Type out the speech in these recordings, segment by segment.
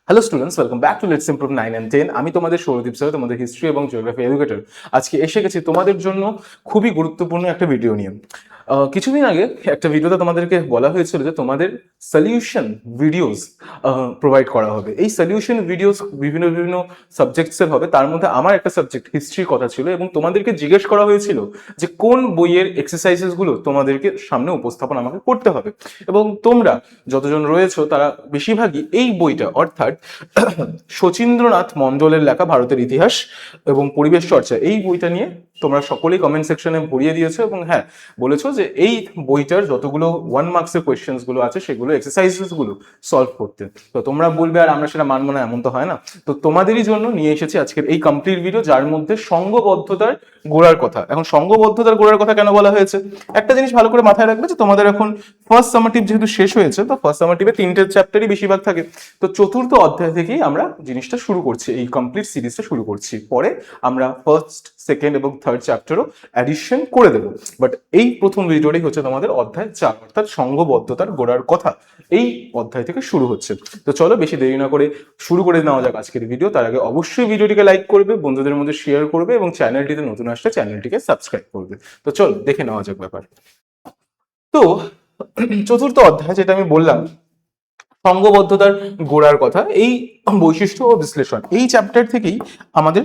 Hello students, welcome back to let's improve 9 and 10। আমি তোমাদের Sourodip sir, তোমাদের হিস্ট্রি এবং জিওগ্রাফি এডুকেটর। আজকে এসে গেছি তোমাদের জন্য খুবই গুরুত্বপূর্ণ একটা ভিডিও নিয়ে। কিছুদিন আগে একটা ভিডিওতে তোমাদেরকে বলা হয়েছিল যে তোমাদের সলিউশন ভিডিওস প্রোভাইড করা হবে। এই সলিউশন ভিডিওস বিভিন্ন বিভিন্ন সাবজেক্টসের হবে, তার মধ্যে আমার একটা সাবজেক্ট হিস্ট্রির কথা ছিল এবং তোমাদেরকে জিজ্ঞেস করা হয়েছিল যে কোন বইয়ের এক্সারসাইজেসগুলো তোমাদেরকে সামনে উপস্থাপন আমাকে করতে হবে। এবং তোমরা যতজন রয়েছো তারা বেশিরভাগই এই বইটা অর্থাৎ শচীন্দ্রনাথ মণ্ডলের লেখা ভারতের ইতিহাস এবং পরিবেশ চর্চা, এই বইটা নিয়ে তোমরা সকলেই কমেন্ট সেকশনে ভরিয়ে দিয়েছো এবং হ্যাঁ বলেছো যে এই বইটার যতগুলো 1 মার্কসের কোয়েশ্চেন্স গুলো আছে সেগুলো এক্সারসাইজেস গুলো সলভ করতে। তো তোমরা বলবে আর আমরা সেটা মানবো না, এমন তো হয় না। তো তোমাদেরই জন্য নিয়ে এসেছি আজকের এই কমপ্লিট ভিডিও, যার মধ্যে সংঘবদ্ধতার গোড়ার কথা। এখন সংঘবদ্ধতার গোড়ার কথা কেন বলা হয়েছে, একটা জিনিস ভালো করে মাথায় রাখবে যে তোমাদের এখন ফার্স্ট সামারটিভ যেহেতু শেষ হয়েছে, তো ফার্স্ট সামারটিভে 3টে চ্যাপ্টারই বেশিরভাগ থাকে। তো চতুর্থ অধ্যায় থেকেই আমরা জিনিসটা শুরু করছি, এই কমপ্লিট সিরিজটা শুরু করছি। পরে আমরা ফার্স্ট, সেকেন্ড এবং থার্ড চ্যাপ্টারও অ্যাডিশন করে দেবো। বাট এই প্রথম ভিডিওটাই হচ্ছে তোমাদের অধ্যায় 4, অর্থাৎ সংঘবদ্ধতার গোড়ার কথা। এই অধ্যায় থেকে শুরু হচ্ছে। তো চলো বেশি দেরি না করে শুরু করে নেওয়া যাক আজকের ভিডিও। তার আগে অবশ্যই ভিডিওটিকে লাইক করবে, বন্ধুদের মধ্যে শেয়ার করবে এবং চ্যানেলটিতে নতুন আসলে চ্যানেলটিকে সাবস্ক্রাইব করবে। তো চলো দেখে নেওয়া যাক ব্যাপার। তো চতুর্থ অধ্যায়, যেটা আমি বললাম সংঘবদ্ধতার গোড়ার কথা, এই বৈশিষ্ট্য ও বিশ্লেষণ, এই চ্যাপ্টার থেকেই আমাদের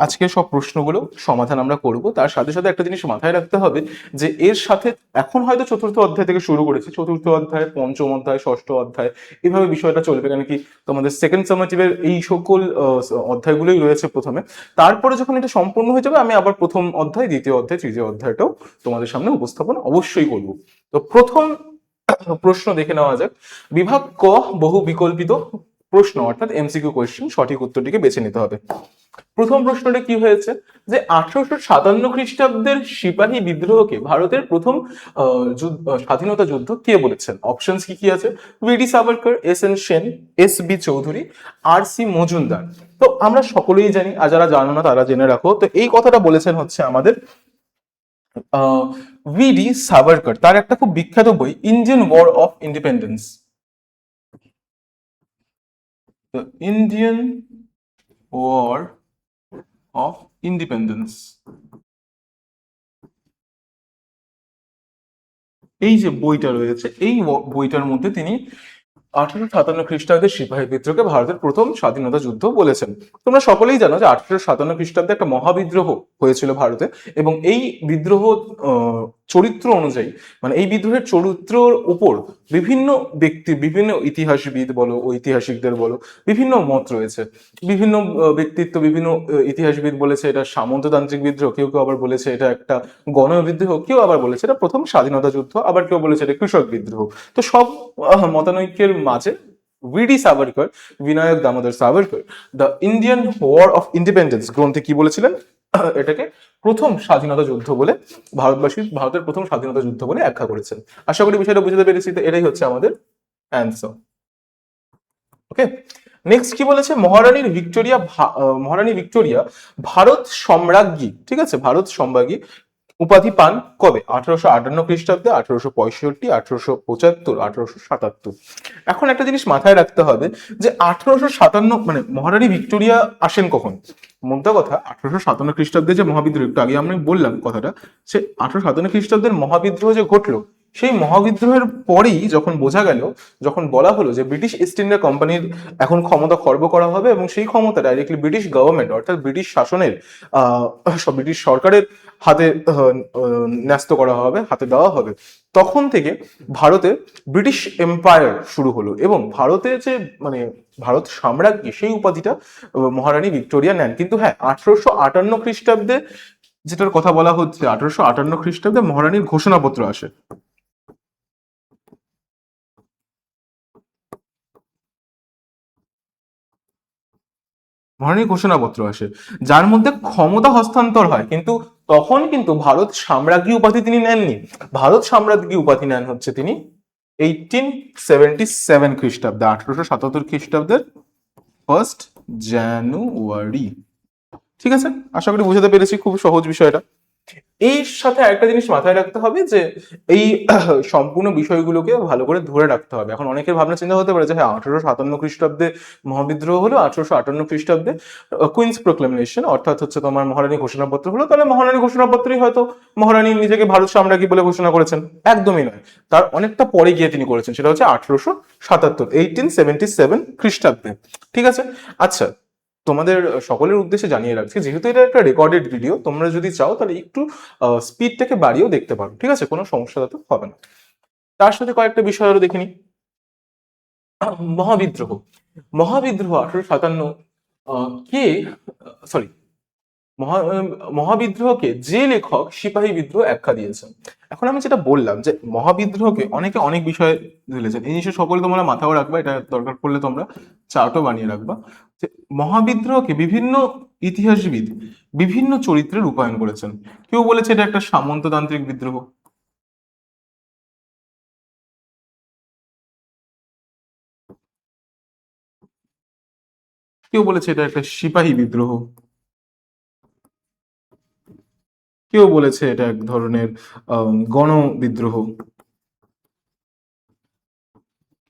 আজকের সব প্রশ্নগুলো সমাধান আমরা করব। তার সাথে সাথে একটা জিনিস মাথায় রাখতে হবে যে এর সাথে এখন হয়তো চতুর্থ অধ্যায় থেকে শুরু করেছি, চতুর্থ অধ্যায়, পঞ্চম অধ্যায়, ষষ্ঠ অধ্যায়, এভাবে বিষয়টা চলবে। কেন কি তোমাদের সেকেন্ড সামেটিভের এই সকল অধ্যায়গুলোই রয়েছে প্রথমে। তারপরে যখন এটা সম্পূর্ণ হয়ে যাবে আমি আবার প্রথম অধ্যায়, দ্বিতীয় অধ্যায়, তৃতীয় অধ্যায়টাও তোমাদের সামনে উপস্থাপন অবশ্যই করব। তো প্রথম প্রশ্ন দেখে নেওয়া যাক। বিভাগ ক বহু বিকল্পিত প্রশ্ন অর্থাৎ এমসিকিউ কোয়েশ্চেন, সঠিক উত্তরটিকে বেছে নিতে হবে। প্রথম প্রশ্নটা কি হয়েছে যে 1857 খ্রিস্টাব্দের সিপাহী বিদ্রোহকে ভারতের প্রথম স্বাধীনতা যুদ্ধ কে বলেছেন? অপশনস কি কি আছে? VD Savarkar, S N Sen, S B Chowdhury, R C Majumdar. তো আমরা সকলেই জানি, আর যারা জানো না তারা জেনে রাখো। তো এই কথাটা বলেছেন হচ্ছে আমাদের ভিডি সাভারকর। তার একটা খুব বিখ্যাত বই Indian war of independence, Indian war of independence, এই যে বইটা রয়েছে এই বইটার মধ্যে তিনি 1857 খ্রিস্টাব্দের সিপাহী বিদ্রোহকে ভারতের প্রথম স্বাধীনতা যুদ্ধ বলেছেন। তোমরা সকলেই জানো যে 1857 খ্রিস্টাব্দে একটা মহাবিদ্রোহ হয়েছিল ভারতে, এবং এই বিদ্রোহ চরিত্র অনুযায়ী, মানে এই বিদ্রোহের চরিত্রের উপর বিভিন্ন ব্যক্তি, বিভিন্ন ইতিহাসবিদ বলো, ঐতিহাসিকদের বলো, বিভিন্ন মত রয়েছে। বিভিন্ন ব্যক্তিত্ব, বিভিন্ন ইতিহাসবিদ বলেছে এটা সামন্ততান্ত্রিক বিদ্রোহ, কেউ কেউ আবার বলেছে এটা একটা গণবিদ্রোহ, কেউ আবার বলেছে এটা প্রথম স্বাধীনতা যুদ্ধ, আবার কেউ বলেছে এটা কৃষক বিদ্রোহ। তো সব মতানৈক্যের মাঝে VD Savarkar, Vinayak Damodar Savarkar, the Indian war of independence গ্রন্থে কি বলেছিলেন? এটাকে প্রথম স্বাধীনতা যুদ্ধ বলে, ভারতের প্রথম স্বাধীনতা যুদ্ধ বলে ব্যাখ্যা করেছেন। আশা করি বিষয়টা বুঝতে পেরেছি। তো এটাই হচ্ছে আমাদের অ্যান্সার। ওকে, নেক্সট কি বলেছে? মহারানী ভিক্টোরিয়া ভারত সম্রাজ্ঞী, ঠিক আছে, ভারত সম্রাজ্ঞী উপাধি পান কবে? 1858 খ্রিস্টাব্দে, 1865, 1875, 1877। এখন একটা জিনিস মাথায় রাখতে হবে যে 1857 মানে মহারানী ভিক্টোরিয়া আসেন কখন? মোদ্দা কথা 1857 খ্রিস্টাব্দে যে মহাবিদ্রোহ, একটু আগে আমি বললাম কথাটা, সে 1857 খ্রিস্টাব্দের মহাবিদ্রোহ যে ঘটলো, সেই মহাবিদ্রোহের পরেই যখন বোঝা গেল, যখন বলা হলো যে ব্রিটিশ ইস্ট ইন্ডিয়া কোম্পানির এখন ক্ষমতা খর্ব করা হবে এবং সেই ক্ষমতা ডাইরেক্টলি ব্রিটিশ গভর্নমেন্ট অর্থাৎ ব্রিটিশ শাসনের ব্রিটিশ সরকারের হাতে ন্যস্ত করা হবে, হাতে দেওয়া হবে, তখন থেকে ভারতে ব্রিটিশ এম্পায়ার শুরু হলো। এবং ভারতের যে মানে ভারত সাম্রাজ্ঞী, সেই উপাধিটা মহারানী ভিক্টোরিয়া নেন। কিন্তু হ্যাঁ, 1858 খ্রিস্টাব্দে যেটার কথা বলা হচ্ছে, 1858 খ্রিস্টাব্দে মহারানীর ঘোষণাপত্র আসে। মহারানীর ঘোষণাপত্র আসে, যার মধ্যে ক্ষমতা হস্তান্তর হয়। কিন্তু তখন কিন্তু ভারত সাম্রাজ্ঞী উপাধি তিনি নেননি। ভারত সাম্রাজ্ঞী উপাধি নেন হচ্ছে তিনি 1877 খ্রিস্টাব্দে, 1877 খ্রিস্টাব্দের 1 জানুয়ারি। ঠিক আছে, আশা করি বুঝতে পেরেছি, খুব সহজ বিষয়টা। এর সাথে আরেকটা জিনিস মাথায় রাখতে হবে যে এই সম্পূর্ণ বিষয়গুলোকে ভালো করে ধরে রাখতে হবে। এখন অনেকের ভাবনা চিন্তা হতে পারে যে হ্যাঁ 1857 খ্রিস্টাব্দে মহাবিদ্রোহ হলো, 1858 খ্রিস্টাব্দে কুইন্স প্রোক্লেমেশন অর্থাৎ হচ্ছে তোমার মহারানী ঘোষণাপত্র হলো, তাহলে মহারানী ঘোষণাপত্রই হয়তো মহারানী নিজেকে ভারত সাম্রাজ্ঞী বলে ঘোষণা করেছেন। একদমই নয়, তার অনেকটা পরে গিয়ে তিনি করেছেন, সেটা হচ্ছে 1877 1877 খ্রিস্টাব্দে। ঠিক আছে। আচ্ছা, তোমাদের সকলের উদ্দেশ্যে জানিয়ে রাখছি, যেহেতু এটা একটা রেকর্ডেড ভিডিও, তোমরা যদি চাও তাহলে একটু স্পিডটাকে বাড়িয়েও দেখতে পারো, ঠিক আছে, কোনো সমস্যা তো হবে না। তার সাথে কয়েকটা বিষয় আরো দেখে নিই। মহাবিদ্রোহ। মহাবিদ্রোহ 1857 কে, সরি, মহাবিদ্রোহকে যে লেখক সিপাহী বিদ্রোহ আখ্যা দিয়েছেন। এখন আমি যেটা বললাম যে মহাবিদ্রোহকে অনেকে অনেক বিষয়ে তুলেছেন, এই জিনিসটা সকলে তোমরা মাথাও রাখবা, এটা দরকার পড়লে তোমরা চার্টও বানিয়ে রাখবা যে মহাবিদ্রোহকে বিভিন্ন ইতিহাসবিদ বিভিন্ন চরিত্রে রূপায়ণ করেছেন। কেউ বলেছে এটা একটা সামন্ততান্ত্রিক বিদ্রোহ, কেউ বলেছে এটা একটা সিপাহী বিদ্রোহ, কেউ বলেছে এটা এক ধরনের গণ বিদ্রোহ,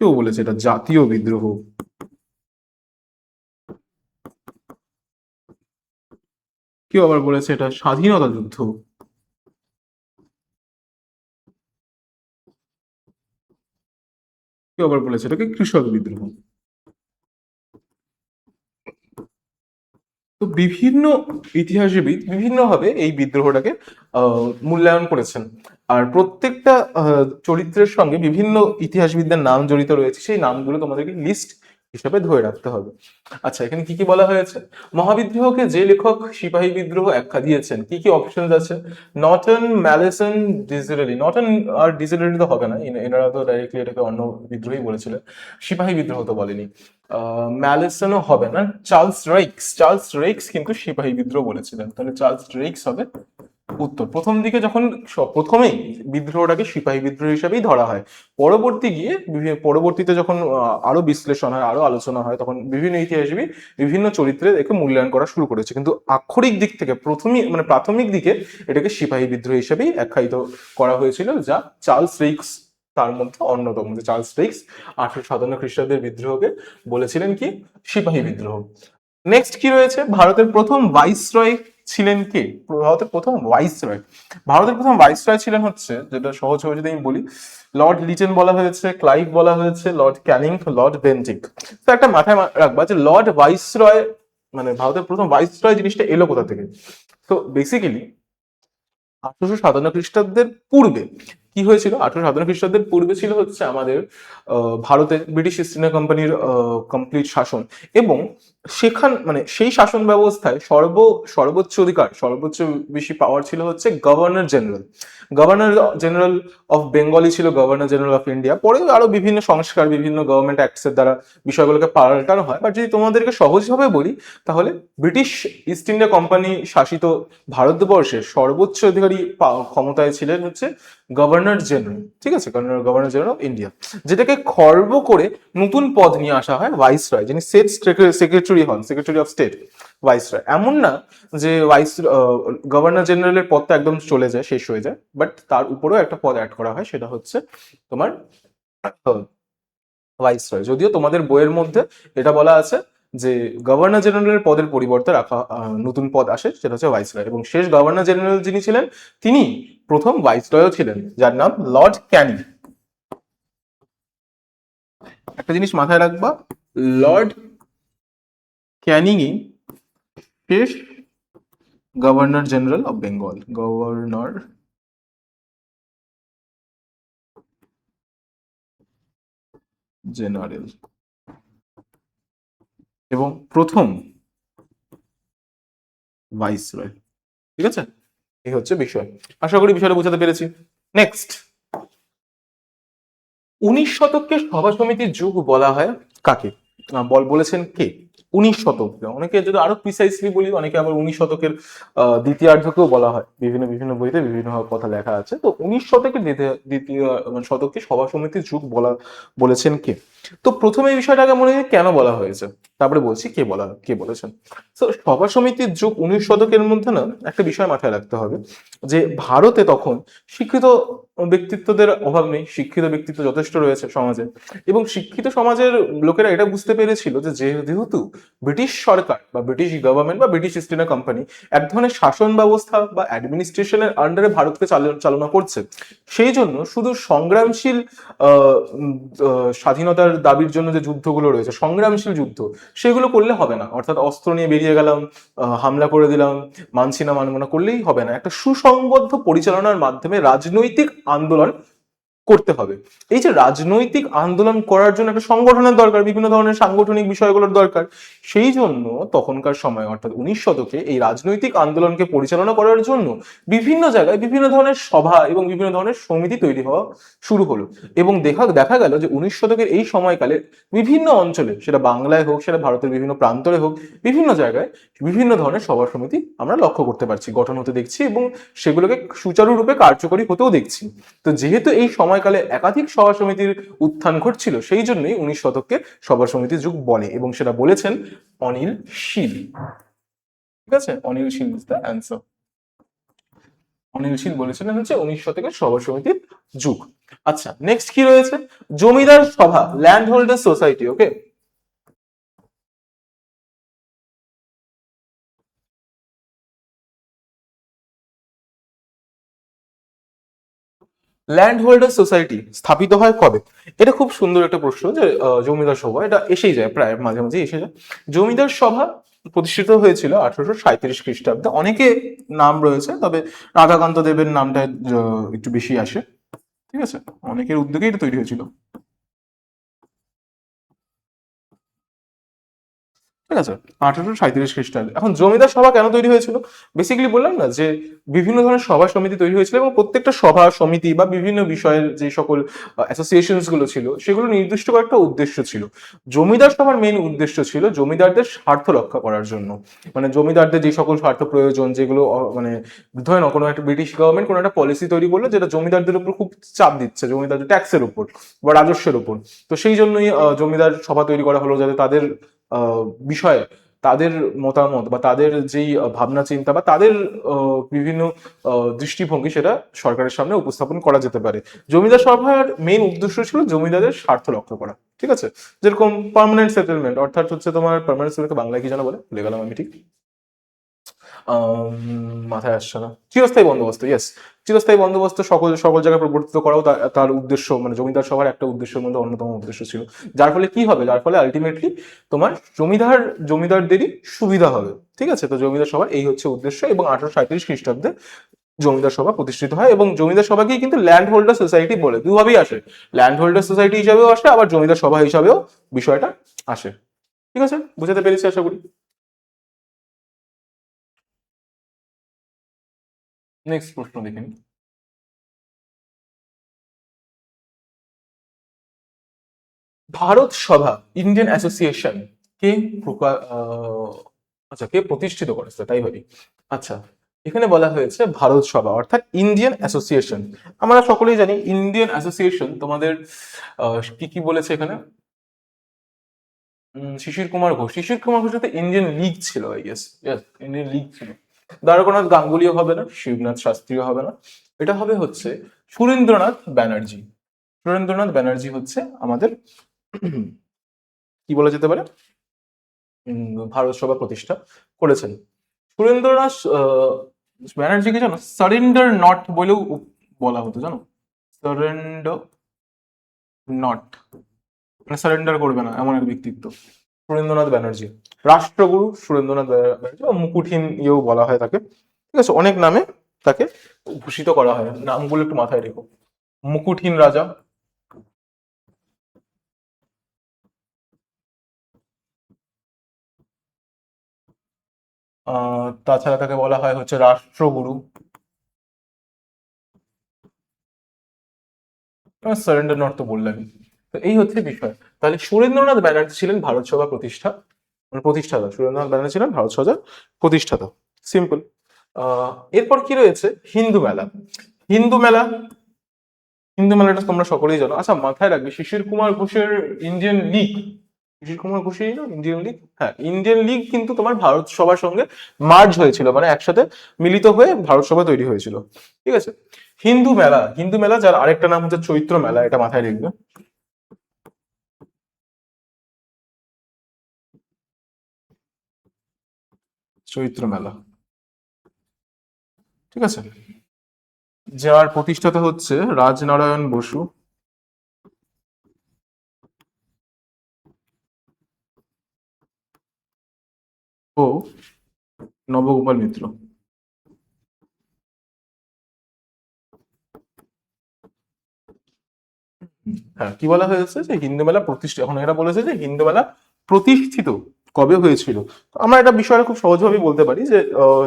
কেউ বলেছে এটা জাতীয় বিদ্রোহ, কেউ আবার বলেছে এটা স্বাধীনতা যুদ্ধ, কেউ আবার বলেছে এটাকে কৃষক বিদ্রোহ। তো বিভিন্ন ইতিহাসবিদ বিভিন্নভাবে এই বিদ্রোহটাকে মূল্যায়ন করেছেন। আর প্রত্যেকটা চরিত্রের সঙ্গে বিভিন্ন ইতিহাসবিদদের নাম জড়িত রয়েছে, সেই নামগুলো তোমাদেরকে লিস্ট হিসাবে ধরে রাখতে হবে। আচ্ছা, এখানে কি কি বলা হয়েছে? মহাবিদ্রোহকে যে লেখক সিপাহী বিদ্রোহ আখ্যা দিয়েছেন, কি কি অপশন আছে? Norton, Malleson, Disraeli. নটন আর ডিজেরেলি তো হবে না, এনারা তো ডাইরেক্টলি এটাকে অন্য বিদ্রোহী বলেছিলেন, সিপাহী বিদ্রোহ তো বলেনি। ম্যালেসনও হবে না। চার্লস রেইক্স, চার্লস রেইক্স কিন্তু সিপাহী বিদ্রোহ বলেছিলেন, তাহলে চার্লস রেইক্স হবে উত্তর। প্রথম দিকে যখন প্রথমেই বিদ্রোহটাকে সিপাহী বিদ্রোহ হিসেবেই ধরা হয়, পরবর্তীতে যখন আরো বিশ্লেষণ হয়, আরো আলোচনা হয়, তখন বিভিন্ন ইতিহাসবিদ বিভিন্ন চরিত্রে একে মূল্যায়ন করা শুরু করেছে, কিন্তু আক্ষরিক দিক থেকে প্রথমই মানে প্রাথমিক দিকে এটাকে সিপাহী বিদ্রোহ হিসেবেই আখ্যায়িত করা হয়েছিল, যা চার্লস রেইক্স তার মধ্যে অন্যতম। যে চার্লস রেইক্স 1857 খ্রিস্টাব্দের বিদ্রোহকে বলেছিলেন কি সিপাহী বিদ্রোহ। নেক্সট কি রয়েছে? ভারতের প্রথম ভাইসরয় ছিলেন কে? ভারতের প্রথম ভাইসরয়, ভারতের প্রথম ভাইসরয় ছিলেন হচ্ছে, যেটা সহজভাবে যদি আমি বলি, লর্ড লিটন বলা হয়েছে, ক্লাইভ বলা হয়েছে, লর্ড ক্যানিং, লর্ড বেন্টিক। তো একটা মাথায় রাখবা যে লর্ড ভাইসরয় মানে ভারতের প্রথম ভাইসরয় জিনিসটা এলো কোথা থেকে। তো বেসিক্যালি 1857 খ্রিস্টাব্দের পূর্বে কি হয়েছিল? 1857 খ্রিস্টাব্দের পূর্বে ছিল হচ্ছে আমাদের ভারতে ব্রিটিশ ইস্ট ইন্ডিয়া কোম্পানির কমপ্লিট শাসন, এবং সেখান মানে সেই শাসন ব্যবস্থায় সর্বোচ্চ অধিকার, সর্বোচ্চ বেশি পাওয়ার ছিল হচ্ছে governor general. Governor general of বেঙ্গলই ছিল গভর্নর জেনারেল অফ ইন্ডিয়া। পরে আরো বিভিন্ন সংস্কার, বিভিন্ন গভর্নমেন্ট অ্যাক্টস এর দ্বারা বিষয়গুলোকে পাল্টানো হয়। বাট যদি তোমাদেরকে সহজভাবে বলি, তাহলে ব্রিটিশ ইস্ট ইন্ডিয়া কোম্পানি শাসিত ভারতবর্ষের সর্বোচ্চ অধিকারী ক্ষমতায় ছিলেন হচ্ছে গভর্নর জেনারেল। ঠিক আছে, গভর্নর জেনারেল অফ ইন্ডিয়া, যেটাকে খর্ব করে নতুন পদ নিয়ে আসা হয় ভাইসরয়, যিনি স্টেট সেক্রেটারি হন, সেক্রেটারি অফ স্টেট ভাইসরয়। এমন না যে গভর্নর জেনারেলের পদটা একদম চলে যায়, শেষ হয়ে যায়, বাট তার উপরেও একটা পদ অ্যাড করা হয়, সেটা হচ্ছে তোমার ভাইসরয়। যদিও তোমাদের বইয়ের মধ্যে এটা বলা আছে যে গভর্নর জেনারেলের পদের পরিবর্তে রাখা নতুন পদ আসে, সেটা হচ্ছে ভাইসরয়। এবং শেষ গভর্নর জেনারেল যিনি ছিলেন, তিনি প্রথম ভাইসরয়ও ছিলেন, যার নাম লর্ড ক্যানিং। একটা জিনিস মাথায় রাখবা, লর্ড ক্যানিংই শেষ governor general of Bengal, governor general, এবং প্রথম ভাইসরয়। ঠিক আছে, এই হচ্ছে বিষয়। আশা করি বিষয়টা বোঝাতে পেরেছি। নেক্সট, 19 শতককে সভা সমিতির যুগ বলা হয় কাকে? বলেছেন কে? 19 শতক, অনেকে যদি আরো প্রিসাইসলি বলি, অনেকে আবার 19 শতকের দ্বিতীয়ার্ধকেও বলা হয়, বিভিন্ন বিভিন্ন বইতে বিভিন্ন কথা লেখা আছে। তো 19 শতকের দ্বিতীয় মানে শতককে সভা সমিতির যুগ বলেছেন কে? তো প্রথমে এই বিষয়টাকে মনে হয় কেন বলা হয়েছে, তারপরে বলছি কে বলেছেন। তো সভা সমিতির যুগ 19 শতকের মধ্যে না একটা বিষয় মাথায় রাখতে হবে, যে ভারতে তখন শিক্ষিত ব্যক্তিত্বদের অভাব নেই, শিক্ষিত ব্যক্তিত্ব যথেষ্ট রয়েছে সমাজে, এবং শিক্ষিত সমাজের লোকেরা এটা বুঝতে পেরেছিল যে যেহেতু ব্রিটিশ সরকার বা ব্রিটিশ গভর্নমেন্ট বা ব্রিটিশ ইস্ট ইন্ডিয়া কোম্পানি এক ধরনের শাসন ব্যবস্থা বা অ্যাডমিনিস্ট্রেশনের আন্ডারে ভারতকে চালনা করছে, সেই জন্য শুধু সংগ্রামশীল স্বাধীনতার দাবির জন্য যে যুদ্ধগুলো রয়েছে, সংগ্রামশীল যুদ্ধ, সেগুলো করলে হবে না। অর্থাৎ অস্ত্র নিয়ে বেরিয়ে গেলাম, হামলা করে দিলাম, মানছি না মানব না করলেই হবে না। একটা সুসংবদ্ধ পরিচালনার মাধ্যমে রাজনৈতিক আন্দোলন করতে হবে। এই যে রাজনৈতিক আন্দোলন করার জন্য একটা সংগঠনের দরকার, বিভিন্ন ধরনের সাংগঠনিক বিষয়গুলোর দরকার। সেই জন্য তখনকার সময় অর্থাৎ 19 শতকে এই রাজনৈতিক আন্দোলনকে পরিচালনা করার জন্য বিভিন্ন জায়গায় বিভিন্ন ধরনের সভা এবং বিভিন্ন ধরনের সমিতি তৈরি হওয়া শুরু হলো। এবং দেখা গেল যে 19 শতকের এই সময়কালে বিভিন্ন অঞ্চলে, সেটা বাংলায় হোক, সেটা ভারতের বিভিন্ন প্রান্তরে হোক, বিভিন্ন জায়গায় বিভিন্ন ধরনের সভা সমিতি আমরা লক্ষ্য করতে পারছি, গঠন হতে দেখছি, এবং সেগুলোকে সুচারুরূপে কার্যকরী হতেও দেখছি। তো যেহেতু এই সময়কালে একাধিক সভা সমিতির উত্থান ঘটছিল, সেই জন্যই 19 শতককে সভা সমিতির যুগ বলে, এবং সেটা বলেছেন অনিল শীল। ঠিক আছে, অনিল শীল ইজ দ্য অ্যান্সার। অনিল শীল বলেছিলেন হচ্ছে 19 শতকের সভা সমিতির যুগ। আচ্ছা, নেক্সট কি রয়েছে? জমিদার সভা, ল্যান্ড হোল্ডার সোসাইটি। ওকে, ল্যান্ড হোল্ডার সোসাইটি স্থাপিত হয় কবে? এটা খুব সুন্দর একটা প্রশ্ন, যে জমিদার সভা, এটা এসেই যায়, প্রায় মাঝে মাঝে এসে যায়। জমিদার সভা প্রতিষ্ঠিত হয়েছিল 1837 খ্রিস্টাব্দে। অনেকে নাম রয়েছে, তবে রাধাকান্ত দেবের নামটা একটু বেশি আসে। ঠিক আছে, অনেকের উদ্যোগেই এটা তৈরি হয়েছিল। ঠিক আছে, 1837 খ্রিস্টাব্দে। এখন জমিদার সভা কেন তৈরি হয়েছিল? বেসিক্যালি বললাম না যে বিভিন্ন ধরনের সভা সমিতি তৈরি হয়েছিল, এবং প্রত্যেকটা সভা সমিতি বা বিভিন্ন বিষয়ের যে সকল অ্যাসোসিয়েশনস গুলো ছিল, সেগুলো নির্দিষ্ট কয়েকটা উদ্দেশ্য ছিল। জমিদার সভার মেইন উদ্দেশ্য ছিল জমিদারদের স্বার্থ রক্ষা করার জন্য। মানে জমিদারদের যে সকল স্বার্থ প্রয়োজন, যেগুলো মানে ধরে নাও কোনো একটা ব্রিটিশ গভর্নমেন্ট কোনো একটা পলিসি তৈরি করলো যেটা জমিদারদের উপর খুব চাপ দিচ্ছে, জমিদারদের ট্যাক্সের উপর বা রাজস্বের উপর। তো সেই জন্যই জমিদার সভা তৈরি করা হলো, যাতে তাদের বিষয়ে, তাদের মতামত বা তাদের যেই ভাবনা চিন্তা বা তাদের বিভিন্ন দৃষ্টিভঙ্গি, সেটা সরকারের সামনে উপস্থাপন করা যেতে পারে। জমিদার সভার মেইন উদ্দেশ্য ছিল জমিদারের স্বার্থ রক্ষা করা। ঠিক আছে, যেরকম পার্মানেন্ট সেটেলমেন্ট, অর্থাৎ হচ্ছে তোমার পার্মানেন্ট সেটেলমেন্ট বাংলায় কি যেন বলে, ভুলে গেলাম আমি ঠিক। মাথায় আসছে না। চিরস্থায়ী বন্দোবস্ত, ইয়েস। চিরস্থায়ী বন্দোবস্ত সকল সকল জায়গায় প্রবর্তিত করাও তার উদ্দেশ্য, মানে জমিদার সভার একটা উদ্দেশ্যের মধ্যে অন্যতম উদ্দেশ্য ছিল। যার ফলে কি হবে, যার ফলে আলটিমেটলি তোমার জমিদারদেরই সুবিধা হবে। ঠিক আছে, তো জমিদার সভার এই হচ্ছে উদ্দেশ্য, এবং 1837 খ্রিস্টাব্দে জমিদার সভা প্রতিষ্ঠিত হয়, এবং জমিদার সভাকেই কিন্তু ল্যান্ড হোল্ডার সোসাইটি বলে। দুভাবেই আসে, ল্যান্ড হোল্ডার সোসাইটি হিসাবেও আসে, আবার জমিদার সভা হিসাবেও বিষয়টা আসে। ঠিক আছে, বুঝাতে পেরেছি আশা করি। নেক্সট প্রশ্ন দেখে নিই। ভারত সভা, ইন্ডিয়ান অ্যাসোসিয়েশন কে আচ্ছা, কে প্রতিষ্ঠিত করেছে, তাই ভাবি। আচ্ছা, এখানে বলা হয়েছে ভারত সভা অর্থাৎ ইন্ডিয়ান অ্যাসোসিয়েশন। আমরা সকলেই জানি ইন্ডিয়ান অ্যাসোসিয়েশন তোমাদের কি কি বলেছে এখানে। শিশির কুমার ঘোষ তো ইন্ডিয়ান লীগ ছিল, I guess. Yes, Indian League ছিল। দ্বারকানাথ গাঙ্গুলিও হবে না, শিবনাথ শাস্ত্রীও হবে না। এটা হবে হচ্ছে সুরেন্দ্রনাথ ব্যানার্জি। সুরেন্দ্রনাথ ব্যানার্জি হচ্ছে আমাদের কি বলা যেতে পারে ভারত সভা প্রতিষ্ঠা করেছেন। সুরেন্দ্রনাথ ব্যানার্জিকে জানো সারেন্ডার নট বলেও বলা হতো, জানো? সারেন্ডার নট, মানে সারেন্ডার করবে না এমন এক ব্যক্তিত্ব সুরেন্দ্রনাথ ব্যানার্জি। রাষ্ট্রগুরু সুরেন্দ্রনাথ ব্যানার্জি, বা মুকুটহীন ইয়েও বলা হয় তাকে। ঠিক আছে, অনেক নামে তাকে ভূষিত করা হয়, নামগুলো একটু মাথায় রেখো। মুকুটহীন রাজা, তাছাড়া তাকে বলা হয় হচ্ছে রাষ্ট্রগুরু। সারেন্ডার নট তো বললামই। তো এই হচ্ছে বিষয়। তাহলে সুরেন্দ্রনাথ ব্যানার্জি ছিলেন ভারত সভা প্রতিষ্ঠা মানে প্রতিষ্ঠাতা, সুরেন্দ্রনাথ ব্যানার্জি ছিলেন ভারত সমাজের প্রতিষ্ঠাতা। সিম্পল। এরপর কি রয়েছে? হিন্দু মেলা। হিন্দু মেলা, হিন্দু মেলাটা তোমরা সকলেই জানো। আচ্ছা, মাথায় রাখবে শিশির কুমার ঘোষের ইন্ডিয়ান লীগ, শিশির কুমার ঘোষেরই না ইন্ডিয়ান লীগ? হ্যাঁ, ইন্ডিয়ান লীগ কিন্তু তোমার ভারত সভার সঙ্গে মার্জ হয়েছিল, মানে একসাথে মিলিত হয়ে ভারত সভা তৈরি হয়েছিল। ঠিক আছে। হিন্দু মেলা, হিন্দু মেলা যার আরেকটা নাম হচ্ছে চৈত্র মেলা, এটা মাথায় রাখবে। চৈত্র মেলা, ঠিক আছে, যার প্রতিষ্ঠাতা হচ্ছে রাজনারায়ণ বসু ও নবগোপাল মিত্র। হ্যাঁ, কি বলা হয়েছে যে হিন্দু মেলা প্রতিষ্ঠিত, এখন এরা বলেছে যে হিন্দু মেলা প্রতিষ্ঠিত কবে হয়েছিল। তো আমরা এটা বিষয়টা খুব সহজভাবেই বলতে পারি যে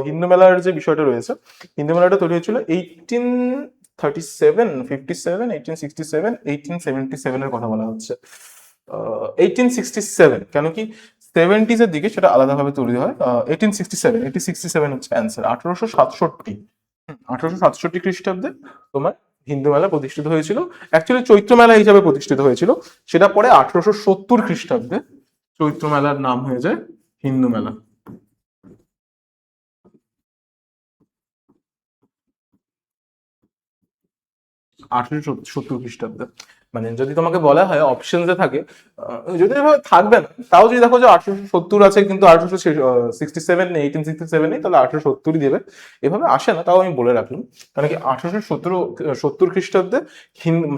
হিন্দু মেলার যে বিষয়টা রয়েছে, হিন্দু মেলাটা তৈরি হয়েছিল 1837, 57, 1867, 1877 এর কথা বলা হচ্ছে। 1867, কেন কি সেভেন্টিজ এর দিকে সেটা আলাদাভাবে তৈরি হয়। 1867, 1867 হচ্ছে অ্যান্সার। 1867, 1867 খ্রিস্টাব্দে তোমার হিন্দু মেলা প্রতিষ্ঠিত হয়েছিল। অ্যাকচুয়ালি চৈত্র মেলা হিসাবে প্রতিষ্ঠিত হয়েছিল, সেটা পরে 1870 খ্রিস্টাব্দে চৈত্র মেলার নাম হয়ে যায় হিন্দু মেলা। 1870 খ্রিস্টাব্দে। মানে যদি তোমাকে বলা হয় অপশনসে থাকে, যদি এভাবে থাকবে না, তাও যদি দেখো যে 1870 আছে কিন্তু 1867, 1867 নেই, তাহলে 1870ই দেবে। এভাবে আসে না, তাও আমি বলে রাখলাম। কারণ কি 1870 খ্রিস্টাব্দে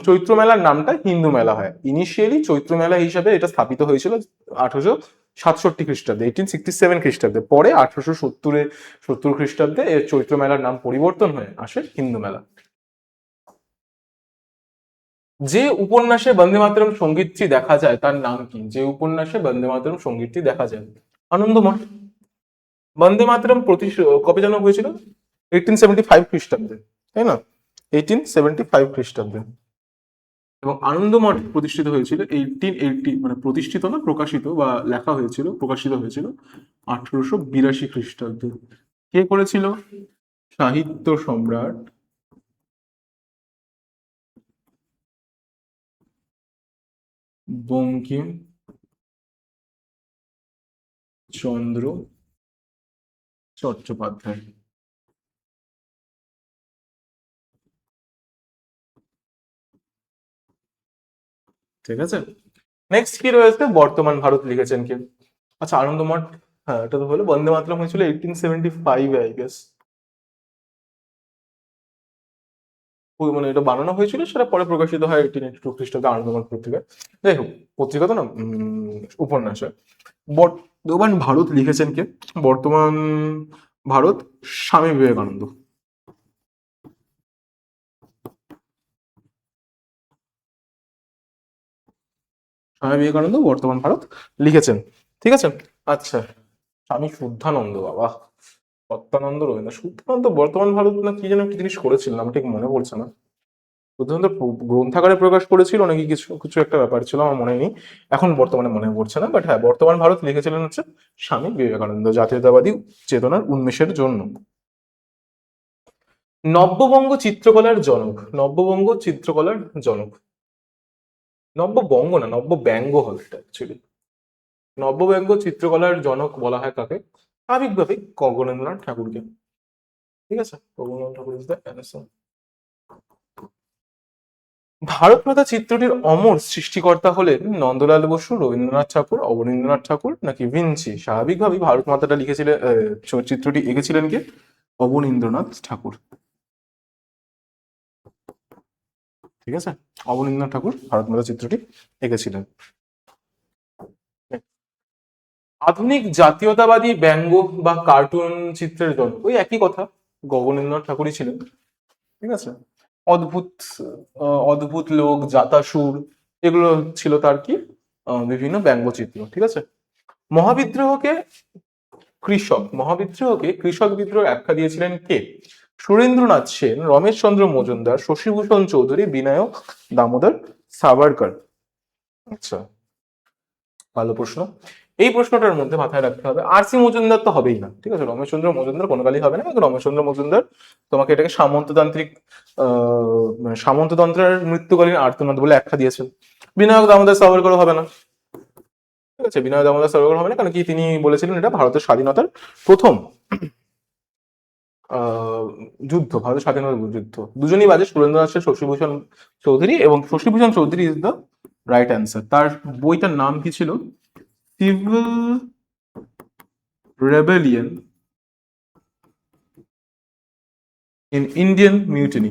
চৈত্র মেলার নামটা হিন্দু মেলা হয়। ইনিশিয়ালি চৈত্র মেলা হিসাবে এটা স্থাপিত হয়েছিল 1867 খ্রিস্টাব্দে, 1867 খ্রিস্টাব্দে। পরে 1870 খ্রিস্টাব্দে এর চৈত্র মেলার নাম পরিবর্তন হয়ে আসে হিন্দু মেলা। যে উপন্যাসে বন্দে মাতরম সঙ্গীতটি দেখা যায় তার নাম কি? যে উপন্যাসে বন্দে মাতরম সঙ্গীতটি দেখা যায়? আনন্দমঠ। বন্দে মাতরম কবে যেন হয়েছিল? 1875 খ্রিস্টাব্দে, তাই না? 1875 খ্রিস্টাব্দে। এবং আনন্দমঠ প্রতিষ্ঠিত হয়েছিল 1880, মানে প্রতিষ্ঠিত না, প্রকাশিত বা লেখা হয়েছিল, প্রকাশিত হয়েছিল 1882 খ্রিস্টাব্দে। কে করেছিল? সাহিত্য সম্রাট বঙ্কিম চন্দ্র চট্টোপাধ্যায়। ঠিক আছে। নেক্সট কি রয়েছে? বর্তমান ভারত লিখেছেন কে? আচ্ছা, আনন্দমঠ, হ্যাঁ এটা তো হলো। বন্দে মাতরম হয়েছিল 1875 আই গেস। মানে এটা বানানো হয়েছিল, সেটা পরে প্রকাশিত হয় 1882 খ্রিস্টাব্দে আনন্দমঠ পত্রিকায়। যাই হোক, পত্রিকা তো না, উপন্যাসে। বর্তমান ভারত লিখেছেন কে? বর্তমান ভারত স্বামী বিবেকানন্দ। স্বামী বিবেকানন্দ বর্তমান ভারত লিখেছেন। ঠিক আছে। আচ্ছা, স্বামী শুদ্ধানন্দ, বাবা, সত্যানন্দ রবীন্দ্র শুদ্ধানন্দ বর্তমান ভারত না কি যেন একটা জিনিস করেছিলেন, আমার ঠিক মনে পড়ছে না। শুদ্ধানন্দ গ্রন্থাগারে প্রকাশ করেছিল নাকি কিছু কিছু একটা ব্যাপার ছিল, আমার মনে নেই এখন, বর্তমানে মনে পড়ছে না। বাট হ্যাঁ, বর্তমান ভারত লিখেছিলেন হচ্ছে স্বামী বিবেকানন্দ, জাতীয়তাবাদী চেতনার উন্মেষের জন্য। নব্যবঙ্গ চিত্রকলার জনক, নব্যবঙ্গ চিত্রকলার জনক, নব্যবঙ্গ না, নব্য ব্যঙ্গ হবে এটা অ্যাকচুয়ালি। নব্যব্যঙ্গ চিত্রকলার জনক বলা হয় কাকে? স্বাভাবিকভাবেই গগনেন্দ্রনাথ ঠাকুরকে। ঠিক আছে, গগনেন্দ্রনাথ ঠাকুর ইজ দ্য অ্যান্সার। ভারত মাতা চিত্রটির অমর সৃষ্টিকর্তা হলেন নন্দলাল বসু, রবীন্দ্রনাথ ঠাকুর, অবনীন্দ্রনাথ ঠাকুর নাকি ভিঞ্চি? স্বাভাবিকভাবেই ভারত মাতাটা লিখেছিলেন, চিত্রটি এঁকেছিলেন কে? অবনীন্দ্রনাথ ঠাকুর। ঠিক আছে, অবনীন্দ্রনাথ ঠাকুর ভারত মাতা চিত্রটি এঁকেছিলেন। আধুনিক জাতীয়তাবাদী ব্যঙ্গ বা কার্টুন চিত্রের জনক ওই একই কথা, গগনেন্দ্রনাথ ঠাকুরই ছিলেন। ঠিক আছে। অদ্ভুত, অদ্ভুত লোক, জাতাসুর, এগুলো ছিল তার কি বিভিন্ন ব্যঙ্গচিত্র। ঠিক আছে। মহাবিদ্রোহকে মহাবিদ্রোহকে কৃষক বিদ্রোহ আখ্যা দিয়েছিলেন কে? সুরেন্দ্রনাথ সেন, রমেশ চন্দ্র মজুমদার, শশীভূষণ চৌধুরী, বিনায়ক দামোদর সাভারকর। আচ্ছা, ভালো প্রশ্ন। এই প্রশ্নটার মধ্যে মাথায় রাখতে হবে আর.সি. মজুমদার তো হবেই না, ঠিক আছে, রমেশচন্দ্র মজুমদার কোনো কালই হবে না, কিন্তু রমেশচন্দ্র মজুমদার তোমাকে এটাকে সামন্ততান্ত্রিক মানে সামন্ততন্ত্রের মৃত্যুকালীন আর্তনাদ বলে আখ্যা দিয়েছেন। বিনায়ক দামোদর সাভারকর হবে না, ঠিক আছে, বিনায়ক দামোদর সাভারকর হবে না, কারণ কি তিনি বলেছিলেন এটা ভারতের স্বাধীনতার প্রথম যুদ্ধ, ভারতের স্বাধীনতা যুদ্ধ। দুজনই বাজে, সুরেন্দ্রনাথ সেন, শশীভূষণ চৌধুরী, এবং Shashibhushan Chowdhury is the right answer. তার বইটার নাম কি ছিল? Civil rebellion in Indian mutiny.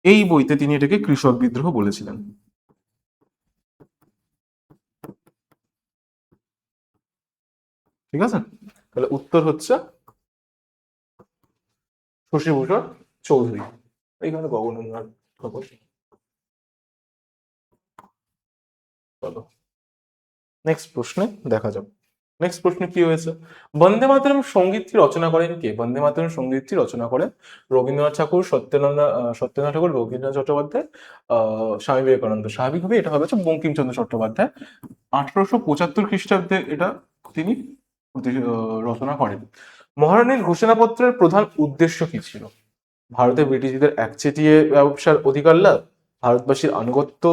এই বইতে তিনি এটাকে কৃষক বিদ্রোহ বলেছিলেন। ঠিক আছে, তাহলে উত্তর হচ্ছে শশীভূষণ চৌধুরী। এইখানে গগনেন্দ্রনাথ ঠাকুর। চলো নেক্সট প্রশ্নে দেখা যাক। নেক্সট প্রশ্ন কি হয়েছে? বন্দে মাতরম সঙ্গীতটি রচনা করেন কে? বন্দে মাতরম সঙ্গীতটি রচনা করেন রবীন্দ্রনাথ ঠাকুর, সত্যেন্দ্রনাথ ঠাকুর, বঙ্কিমচন্দ্র চট্টোপাধ্যায়, স্বামী বিবেকানন্দ। স্বাভাবিকভাবে এটা হবে হচ্ছে বঙ্কিমচন্দ্র চট্টোপাধ্যায়। 1875 খ্রিস্টাব্দে এটা তিনি রচনা করেন। মহারানীর ঘোষণাপত্রের প্রধান উদ্দেশ্য কি ছিল? ভারতে ব্রিটিশদের একচেটিয়া ব্যবসার অধিকার লাভ, ভারতবাসীর আনুগত্য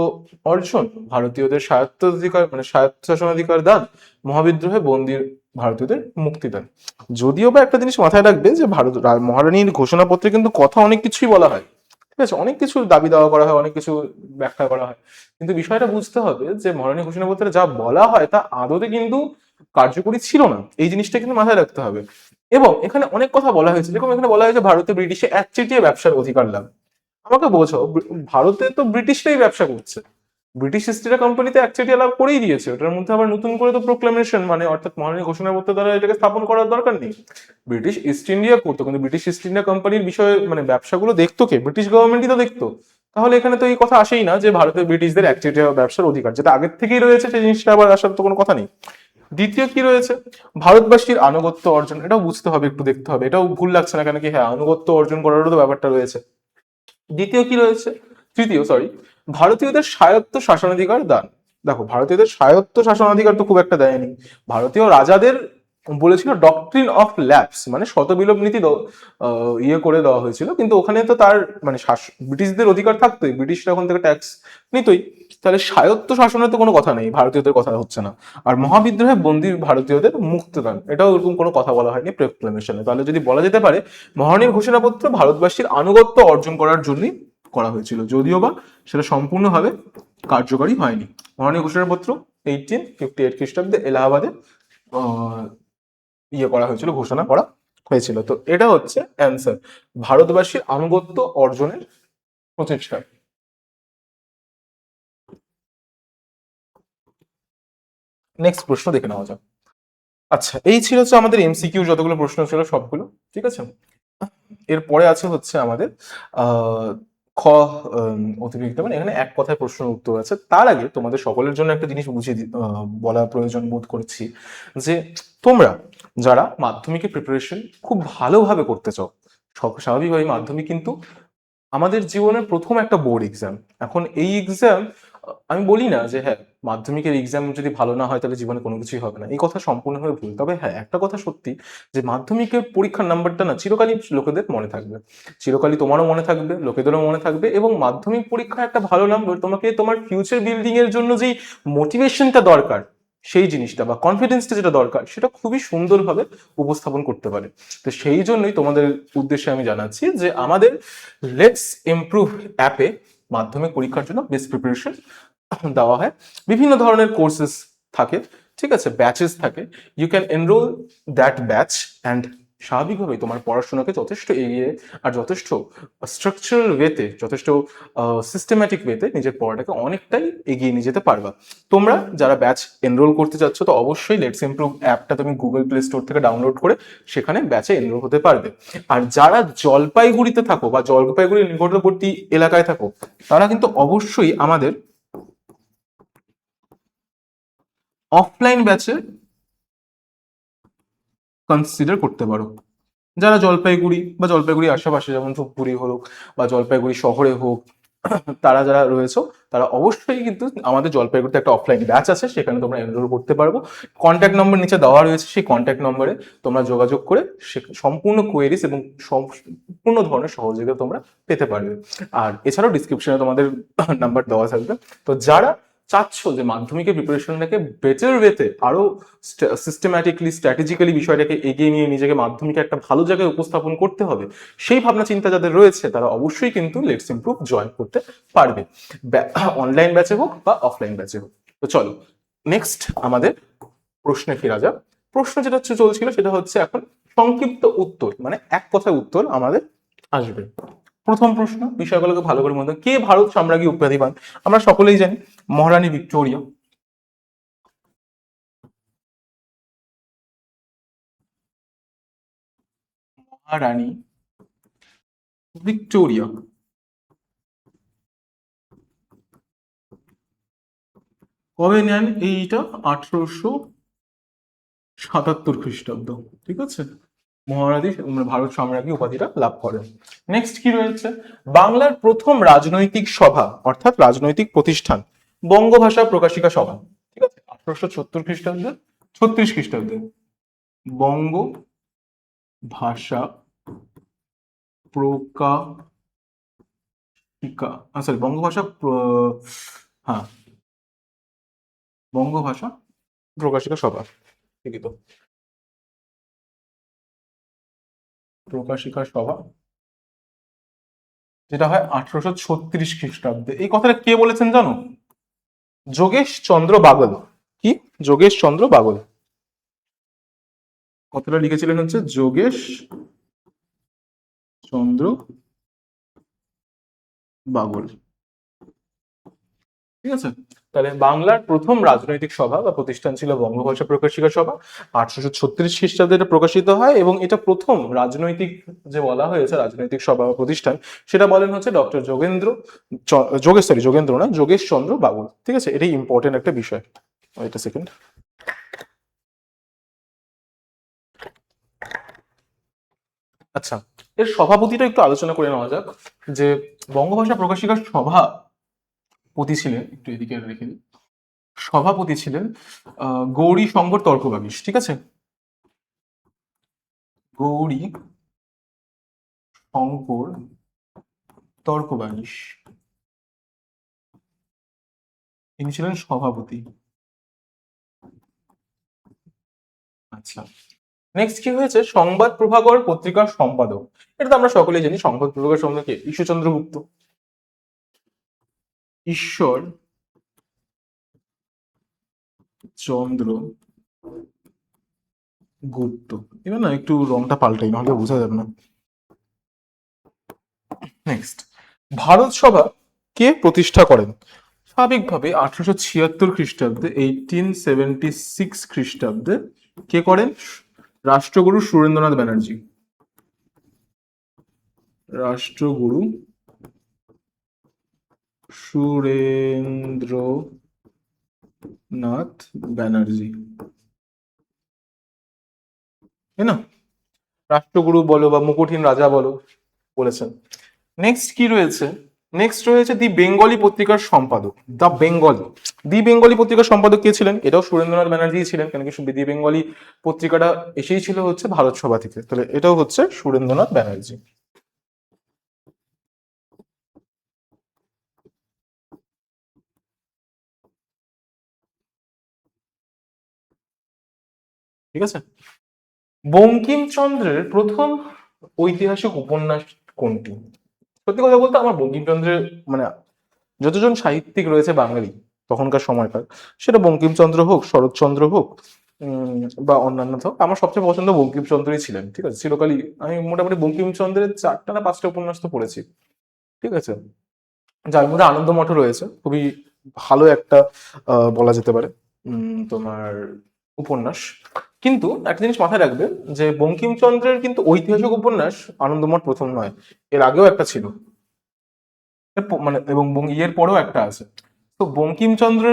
অর্জন, ভারতীয়দের স্বায়ত্তাধিকার মানে স্বায়ত্তশাসনাধিকার দান, মহাবিদ্রোহে বন্দী ভারতীয়দের মুক্তিদান। যদিও বা একটা জিনিস মাথায় রাখবে যে মহারানীর ঘোষণাপত্রে কিন্তু কথা অনেক কিছুই বলা হয়, ঠিক আছে, অনেক কিছু দাবি দাওয়া করা হয়, অনেক কিছু ব্যাখ্যা করা হয়, কিন্তু বিষয়টা বুঝতে হবে যে মহারানীর ঘোষণাপত্রে যা বলা হয় তা আদতে কিন্তু কার্যকরী ছিল না, এই জিনিসটা কিন্তু মাথায় রাখতে হবে। এবং এখানে অনেক কথা বলা হয়েছে, যেরকম এখানে বলা হয়েছে ভারতে ব্রিটিশে একচেটিয়া ব্যবসার অধিকার লাভ। আমাকে বোঝাও, ভারতে তো ব্রিটিশরাই ব্যবসা করছে, ব্রিটিশ ইস্ট ইন্ডিয়া কোম্পানিতে একচেটিয়া লাভ করেই দিয়েছে, ওটার মধ্যে আবার নতুন করে তো প্রোক্লামেশন মানে অর্থাৎ মহারানী ঘোষণাপত্র দ্বারা এটাকে স্থাপন করার দরকার নেই। ব্রিটিশ ইস্ট ইন্ডিয়া করতো, কিন্তু ব্রিটিশ ইস্ট ইন্ডিয়া কোম্পানির বিষয়ে মানে ব্যবসাগুলো দেখতো কে? ব্রিটিশ গভর্নমেন্টই তো দেখতো। তাহলে এখানে তো এই কথা আসেই না যে ভারতে ব্রিটিশদের একচেটিয়া ব্যবসার অধিকার, যেটা আগের থেকেই রয়েছে, সেই জিনিসটা আবার আসার তো কোনো কথা নেই। দ্বিতীয় কি রয়েছে? ভারতবাসীর আনুগত্য অর্জন, এটাও বুঝতে হবে, একটু দেখতে হবে, এটাও ভুল লাগছে না কেন কি? হ্যাঁ, আনুগত্য অর্জন করারও তো ব্যাপারটা রয়েছে। দ্বিতীয় কি রয়েছে? তৃতীয়, সরি, ভারতীয়দের স্বায়ত্ত শাসনাধিকার দান। দেখো, ভারতীয়দের স্বায়ত্ত শাসনাধিকার তো খুব একটা দেয়নি, ভারতীয় রাজাদের বলেছিল ডক্ট্রিন অফ ল্যাপস, মানে শতবিলোপ নীতি ইয়ে করে দেওয়া হয়েছিল, কিন্তু ওখানে তো তার মানে ব্রিটিশদের অধিকার থাকতোই, ব্রিটিশরা ওখান থেকে ট্যাক্স নিতই। তাহলে স্বায়ত্ত শাসনের তো কোনো কথা নেই, ভারতীয়দের কথা হচ্ছে না। আর মহাবিদ্রোহে বন্দী ভারতীয়দের মুক্তদান, এটাও এরকম কোনো কথা বলা হয়নি প্রোক্লামেশনে। তাহলে যদি বলা যেতে পারে মহারানীর ঘোষণাপত্র ভারতবাসীর আনুগত্য অর্জন করার জন্যই করা হয়েছিল, যদিও বা সেটা সম্পূর্ণভাবে কার্যকরী হয়নি। মহারানীর ঘোষণাপত্র 1858 খ্রিস্টাব্দে এলাহাবাদে ইয়ে করা হয়েছিল, ঘোষণা করা হয়েছিল। তো এটা হচ্ছে অ্যান্সার, ভারতবাসীর আনুগত্য অর্জনের প্রচেষ্টা। নেক্সট প্রশ্ন দেখে নেওয়া যাক। আচ্ছা, এই ছিল হচ্ছে আমাদের এমসিকিউ যতগুলো প্রশ্ন ছিল সবগুলো, ঠিক আছে। এরপরে আছে হচ্ছে আমাদের আহ খ অতিরিক্ত, মানে এখানে এক কথায় প্রশ্নের উত্তর আছে। তার আগে তোমাদের সকলের জন্য একটা জিনিস বুঝিয়ে বলা প্রয়োজন বোধ করছি, যে তোমরা যারা মাধ্যমিকের প্রিপারেশন খুব ভালোভাবে করতে চাও, স্বাভাবিকভাবেই মাধ্যমিক কিন্তু আমাদের জীবনের প্রথম একটা বোর্ড এক্সাম। এখন এই এক্সাম, আমি বলি না যে হ্যাঁ মাধ্যমিকের এক্সাম যদি ভালো না হয় তাহলে জীবনে কোনো কিছুই হবে না, এই কথা সম্পূর্ণভাবে ভুল। তবে হ্যাঁ, একটা কথা সত্যি, যে মাধ্যমিকের পরীক্ষার নাম্বারটা না চিরকালই লোকেদের মনে থাকবে, চিরকালই তোমারও মনে থাকবে, লোকেদেরও মনে থাকবে। এবং মাধ্যমিক পরীক্ষায় একটা ভালো নাম্বার তোমাকে তোমার ফিউচার বিল্ডিং এর জন্য যেই মোটিভেশনটা দরকার, সেই জিনিসটা বা কনফিডেন্সটা যেটা দরকার, সেটা খুবই সুন্দরভাবে উপস্থাপন করতে পারে। তো সেই জন্যই তোমাদের উদ্দেশ্যে আমি জানাচ্ছি যে আমাদের লেটস ইমপ্রুভ অ্যাপে মাধ্যমিক পরীক্ষার জন্য বেস্ট প্রিপারেশন দেওয়া হয়। বিভিন্ন ধরনের কোর্সেস থাকে, ঠিক আছে, ব্যাচেস থাকে। You can enrol that batch and স্বাভাবিকভাবেই তোমার পড়াশোনাকে যথেষ্ট এগিয়ে আর যথেষ্ট স্ট্রাকচারাল ওয়েতে, যথেষ্ট সিস্টেম্যাটিক ওয়েতে নিজের পড়াটাকে অনেকটাই এগিয়ে নিয়ে যেতে পারবা। তোমরা যারা ব্যাচ এনরোল করতে চাচ্ছ, তো অবশ্যই লেটস ইমপ্রুভ অ্যাপটা তুমি গুগল প্লে স্টোর থেকে ডাউনলোড করে সেখানে ব্যাচে এনরোল হতে পারবে। আর যারা জলপাইগুড়িতে থাকো বা জলপাইগুড়ির নিকটবর্তী এলাকায় থাকো, তারা কিন্তু অবশ্যই আমাদের অফলাইন ব্যাচে কনসিডার করতে পারো। যারা জলপাইগুড়ি বা জলপাইগুড়ি আশেপাশে, যেমন ধূপগুড়ি হোক বা জলপাইগুড়ি শহরে হোক, তারা যারা রয়েছে তারা অবশ্যই কিন্তু আমাদের জলপাইগুড়িতে একটা অফলাইন ব্যাচ আছে, সেখানে তোমরা এনরোল করতে পারবো। কন্ট্যাক্ট নম্বর নিচে দেওয়া রয়েছে, সেই কন্ট্যাক্ট নম্বরে তোমরা যোগাযোগ করে সম্পূর্ণ কোয়েরিজ এবং সম্পূর্ণ ধরনের সহযোগিতা তোমরা পেতে পারবে। আর এছাড়াও ডিসক্রিপশনে তোমাদের নাম্বার দেওয়া থাকবে। তো যারা চাচ্ছ যে মাধ্যমিকের প্রিপারেশনটাকে বেটার ওয়েতে আরো সিস্টেম্যাটিকলি স্ট্র্যাটেজিক্যালি বিষয়টাকে এগিয়ে নিয়ে নিজেকে মাধ্যমিকে একটা ভালো জায়গায় উপস্থাপন করতে হবে, সেই ভাবনা চিন্তা যাদের রয়েছে তারা অবশ্যই কিন্তু লেটস ইমপ্রুভ জয়েন করতে পারবে, অনলাইন ব্যাচে হোক বা অফলাইন ব্যাচে হোক। তো চলো নেক্সট আমাদের প্রশ্নে ফেরা যাক। প্রশ্ন যেটা হচ্ছে চলছিল সেটা হচ্ছে এখন সংক্ষিপ্ত উত্তর, মানে এক কথায় উত্তর আমাদের আসবে। প্রথম প্রশ্ন, বিষয়গুলোকে ভালো করে মনে, কে ভারত সাম্রাজ্ঞী উপাধি পান? আমরা সকলেই জানি মহারানী ভিক্টোরিয়া। মহারানী ভিক্টোরিয়া কবে নেন এইটা? 1877 খ্রিস্টাব্দ। ঠিক আছে, মহারানী ভারত সাম্রাজ্ঞী উপাধিটা লাভ করেন। নেক্সট কি রয়েছে? বাংলার প্রথম রাজনৈতিক সভা অর্থাৎ রাজনৈতিক প্রতিষ্ঠান বঙ্গভাষা প্রকাশিকা সভা। ঠিক আছে, 1870 খ্রিস্টাব্দে, 36 খ্রিস্টাব্দে বঙ্গ ভাষা প্রকাশিকা, সরি বঙ্গভাষা হ্যাঁ, বঙ্গভাষা প্রকাশিকা সভা, ঠিকই তো, প্রকাশিকা সভা, যেটা হয় 1836 খ্রিস্টাব্দে। এই কথাটা কে বলেছেন জানো? যোগেশ চন্দ্র বাগল। কি? যোগেশ চন্দ্র বাগল। কথাটা লিখেছিলেন হচ্ছে যোগেশ চন্দ্র বাগল। ঠিক আছে, তাহলে বাংলার প্রথম রাজনৈতিক সভা বা প্রতিষ্ঠান ছিল বঙ্গভাষা প্রকাশিকা সভা। 1836 খ্রিস্টাব্দে এটা প্রকাশিত হয় এবং এটা প্রথম রাজনৈতিক, যে বলা হয়েছে রাজনৈতিক সভা বা প্রতিষ্ঠান, সেটা বলেন হচ্ছে ডক্টর যোগেন্দ্র না, যোগেশ চন্দ্র বাবুল। ঠিক আছে, এটাই ইম্পর্টেন্ট একটা বিষয়। এটা সেকেন্ড। আচ্ছা, এর সভাপতিটা একটু আলোচনা করে নেওয়া যাক। যে বঙ্গভাষা প্রকাশিকা সভাপতি ছিলেন, একটু এদিকে রেখে দিই, সভাপতি ছিলেন গৌরী শঙ্কর তর্কবাগীশ। ঠিক আছে, গৌরী শঙ্কর তর্কবাগীশ, তিনি ছিলেন সভাপতি। আচ্ছা, নেক্সট কি হয়েছে? সংবাদ প্রভাকর পত্রিকার সম্পাদক, এটা তো আমরা সকলেই জানি। সংবাদ প্রভাকর সম্পাদক কে? ঈশ্বরচন্দ্র গুপ্ত। ঈশ্বর চন্দ্র গুপ্ত। এবার না একটু রংটা পাল্টাই, নাহলে বোঝা যাবে না। নেক্সট, ভারত সভা কে প্রতিষ্ঠা করেন? স্বাভাবিকভাবে 1876 খ্রিস্টাব্দে, 1876 খ্রিস্টাব্দে কে করেন? রাষ্ট্রগুরু সুরেন্দ্রনাথ ব্যানার্জি। রাষ্ট্রগুরু সুরেন্দ্রনাথ ব্যানার্জি, তাই না? রাষ্ট্রগুরু বলো বা মুকুটহীন রাজা বলো, বলেছেন। নেক্সট কি রয়েছে? নেক্সট রয়েছে দি বেঙ্গলি পত্রিকার সম্পাদক, দ্য বেঙ্গলি। দি বেঙ্গলি পত্রিকার সম্পাদক কে ছিলেন? এটাও সুরেন্দ্রনাথ ব্যানার্জি ছিলেন, কেন কি দি বেঙ্গলি পত্রিকাটা এসেই ছিল হচ্ছে ভারত সভা থেকে, তাহলে এটাও হচ্ছে সুরেন্দ্রনাথ ব্যানার্জি। ঠিক আছে, বঙ্কিমচন্দ্রের প্রথম ঐতিহাসিক উপন্যাস কোনটি? সত্যি কথা বলতে আমার বঙ্কিমচন্দ্রের মানে যতজন সাহিত্যিক রয়েছে বাঙালি তখনকার সময়কার, সেটা বঙ্কিমচন্দ্র হোক, শরৎচন্দ্র হোক, বা অন্যান্য হোক, আমার সবচেয়ে পছন্দ বঙ্কিমচন্দ্রই ছিলেন। ঠিক আছে, চিরকালই আমি মোটামুটি বঙ্কিমচন্দ্রের 4টা না 5টা উপন্যাস তো পড়েছি। ঠিক আছে, যার মধ্যে আনন্দমঠ রয়েছে, খুবই ভালো একটা বলা যেতে পারে তোমার উপন্যাস। কিন্তু একটা জিনিস মাথায় রাখবে যে বঙ্কিমচন্দ্রের কিন্তু ঐতিহাসিক উপন্যাস আনন্দমঠ প্রথম নয়, এর আগেও একটা ছিল, মানে এবং ইয়ের পরেও একটা আছে। তো বঙ্কিমচন্দ্র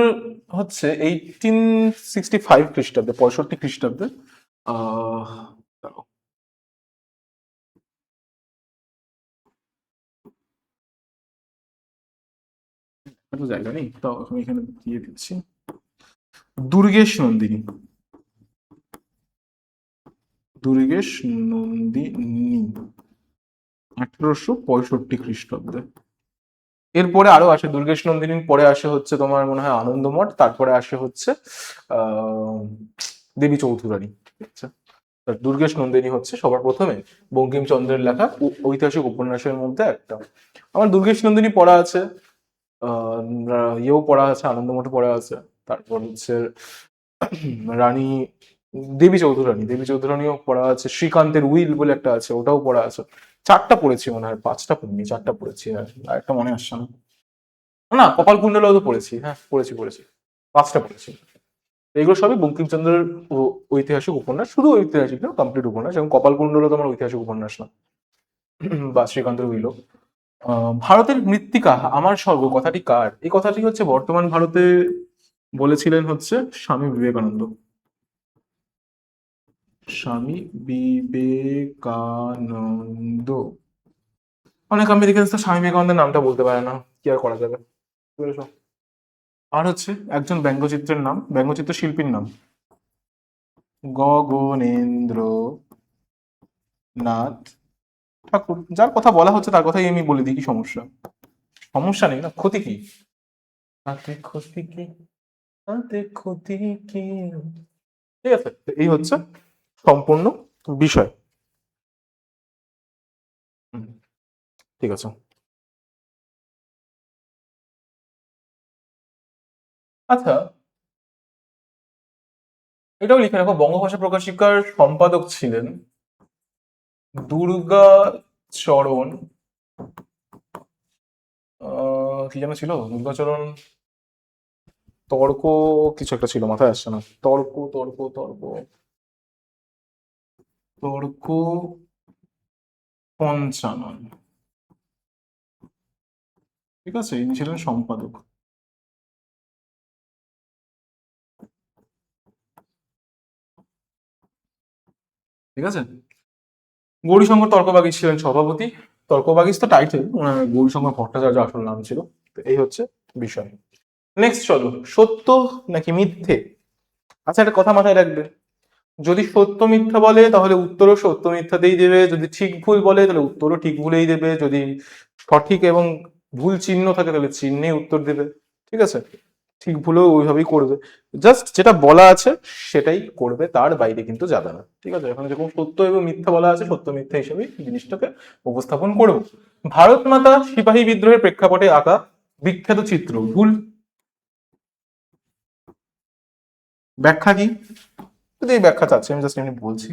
হচ্ছে 1865 খ্রিস্টাব্দে, 65 খ্রিস্টাব্দে, আহ এত জায়গা নেই, তো আমি এখানে দিয়ে দিচ্ছি দুর্গেশ নন্দিনী। দুর্গেশ নন্দিনী 1865 খ্রিস্টাব্দে। এরপরে আরো আসে দুর্গেশ নন্দিনীর পরে আসে হচ্ছে তোমার মনে হয় আনন্দমঠ, তারপরে আসে হচ্ছে আহ দেবী চৌধুরানী। আচ্ছা, তা দুর্গেশ নন্দিনী হচ্ছে সবার প্রথমে বঙ্কিমচন্দ্রের লেখা ঐতিহাসিক উপন্যাসের মধ্যে একটা। আমার দুর্গেশ নন্দিনী পড়া আছে, ইয়েও পড়া আছে, আনন্দমঠে পড়া আছে। তারপর হচ্ছে রানী দেবী চৌধুরানীও পড়া আছে, শ্রীকান্তের উইল বলে একটা আছে, ওটাও পড়া আছে। চারটা পড়েছি মনে হয়, পাঁচটা পড়িনি, চারটা পড়েছি। আর একটা মনে আসছে না। না, কপাল কুণ্ডলাও তো পড়েছি, হ্যাঁ পড়েছি, পাঁচটা পড়েছি। এগুলো সবই বঙ্কিমচন্দ্রের ঐতিহাসিক উপন্যাস, শুধু ঐতিহাসিক না, কমপ্লিট উপন্যাস। এবং কপাল কুণ্ডল তো আমার ঐতিহাসিক উপন্যাস না, বা শ্রীকান্তের উইলও। ভারতের মৃত্তিকা আমার স্বর্গ কথাটি কার? এই কথাটি হচ্ছে বর্তমান ভারতে বলেছিলেন হচ্ছে স্বামী বিবেকানন্দ। স্বামী বিবেকানন্দ। অনেক আমেরিকান তো স্বামী বিবেকানন্দের নামটা বলতে পারে না, কি আর করা যাবে। বুঝেছো? আর হচ্ছে একজন ব্যঙ্গচিত্রের নাম, ব্যঙ্গচিত্র শিল্পীর নাম গগনেন্দ্র নাথ ঠাকুর। যার কথা বলা হচ্ছে তার কথাই আমি বলে দিই, কি সমস্যা? সমস্যা নেই না, ক্ষতি কি? তাতে ক্ষতি কি? তাতে ক্ষতি কি? ঠিক আছে, তো এই হচ্ছে সম্পূর্ণ বিষয়। হুম, ঠিক আছে। আচ্ছা, এটাও লিখে রাখো, বঙ্গভাষা প্রকাশিকার সম্পাদক ছিলেন দুর্গাচরণ, কি যেন ছিল, দুর্গাচরণ তর্ক, কিছু একটা ছিল, মাথায় আসছে না। তর্ক পঞ্চানন। ঠিক আছে, ইনি ছিলেন সম্পাদক। ঠিক আছে, গৌরীশঙ্কর তর্কবাগীশ ছিলেন সভাপতি। তর্কবাগীশ তো টাইটেল, ওনার গৌরীশঙ্কর ভট্টাচার্য আসল নাম ছিল। তো এই হচ্ছে বিষয়। নেক্সট চলো, সত্য নাকি মিথ্যে। আচ্ছা, একটা কথা মাথায় রাখবে, যদি সত্য মিথ্যা বলে তাহলে উত্তরও সত্য মিথ্যাতেই দেবে, যদি ঠিক ভুল বলে তাহলে উত্তরও ঠিক ভুলেই দেবে, যদি সঠিক এবং ভুল চিহ্ন থাকে তাহলে চিহ্নে উত্তর দেবে। ঠিক আছে, ঠিক ভুলও ওইভাবেই করবে। জাস্ট যেটা বলা আছে সেটাই করবে, তার বাইরে কিন্তু যাবে না। ঠিক আছে, এখানে যেরকম সত্য এবং মিথ্যা বলা আছে, সত্য মিথ্যা হিসেবে জিনিসটাকে উপস্থাপন করব। ভারত মাতা সিপাহী বিদ্রোহের প্রেক্ষাপটে আঁকা বিখ্যাত চিত্র ভুল। ব্যাখ্যা কি? যদি এই ব্যাখ্যা চাচ্ছে, আমি জাস্ট এমনি বলছি।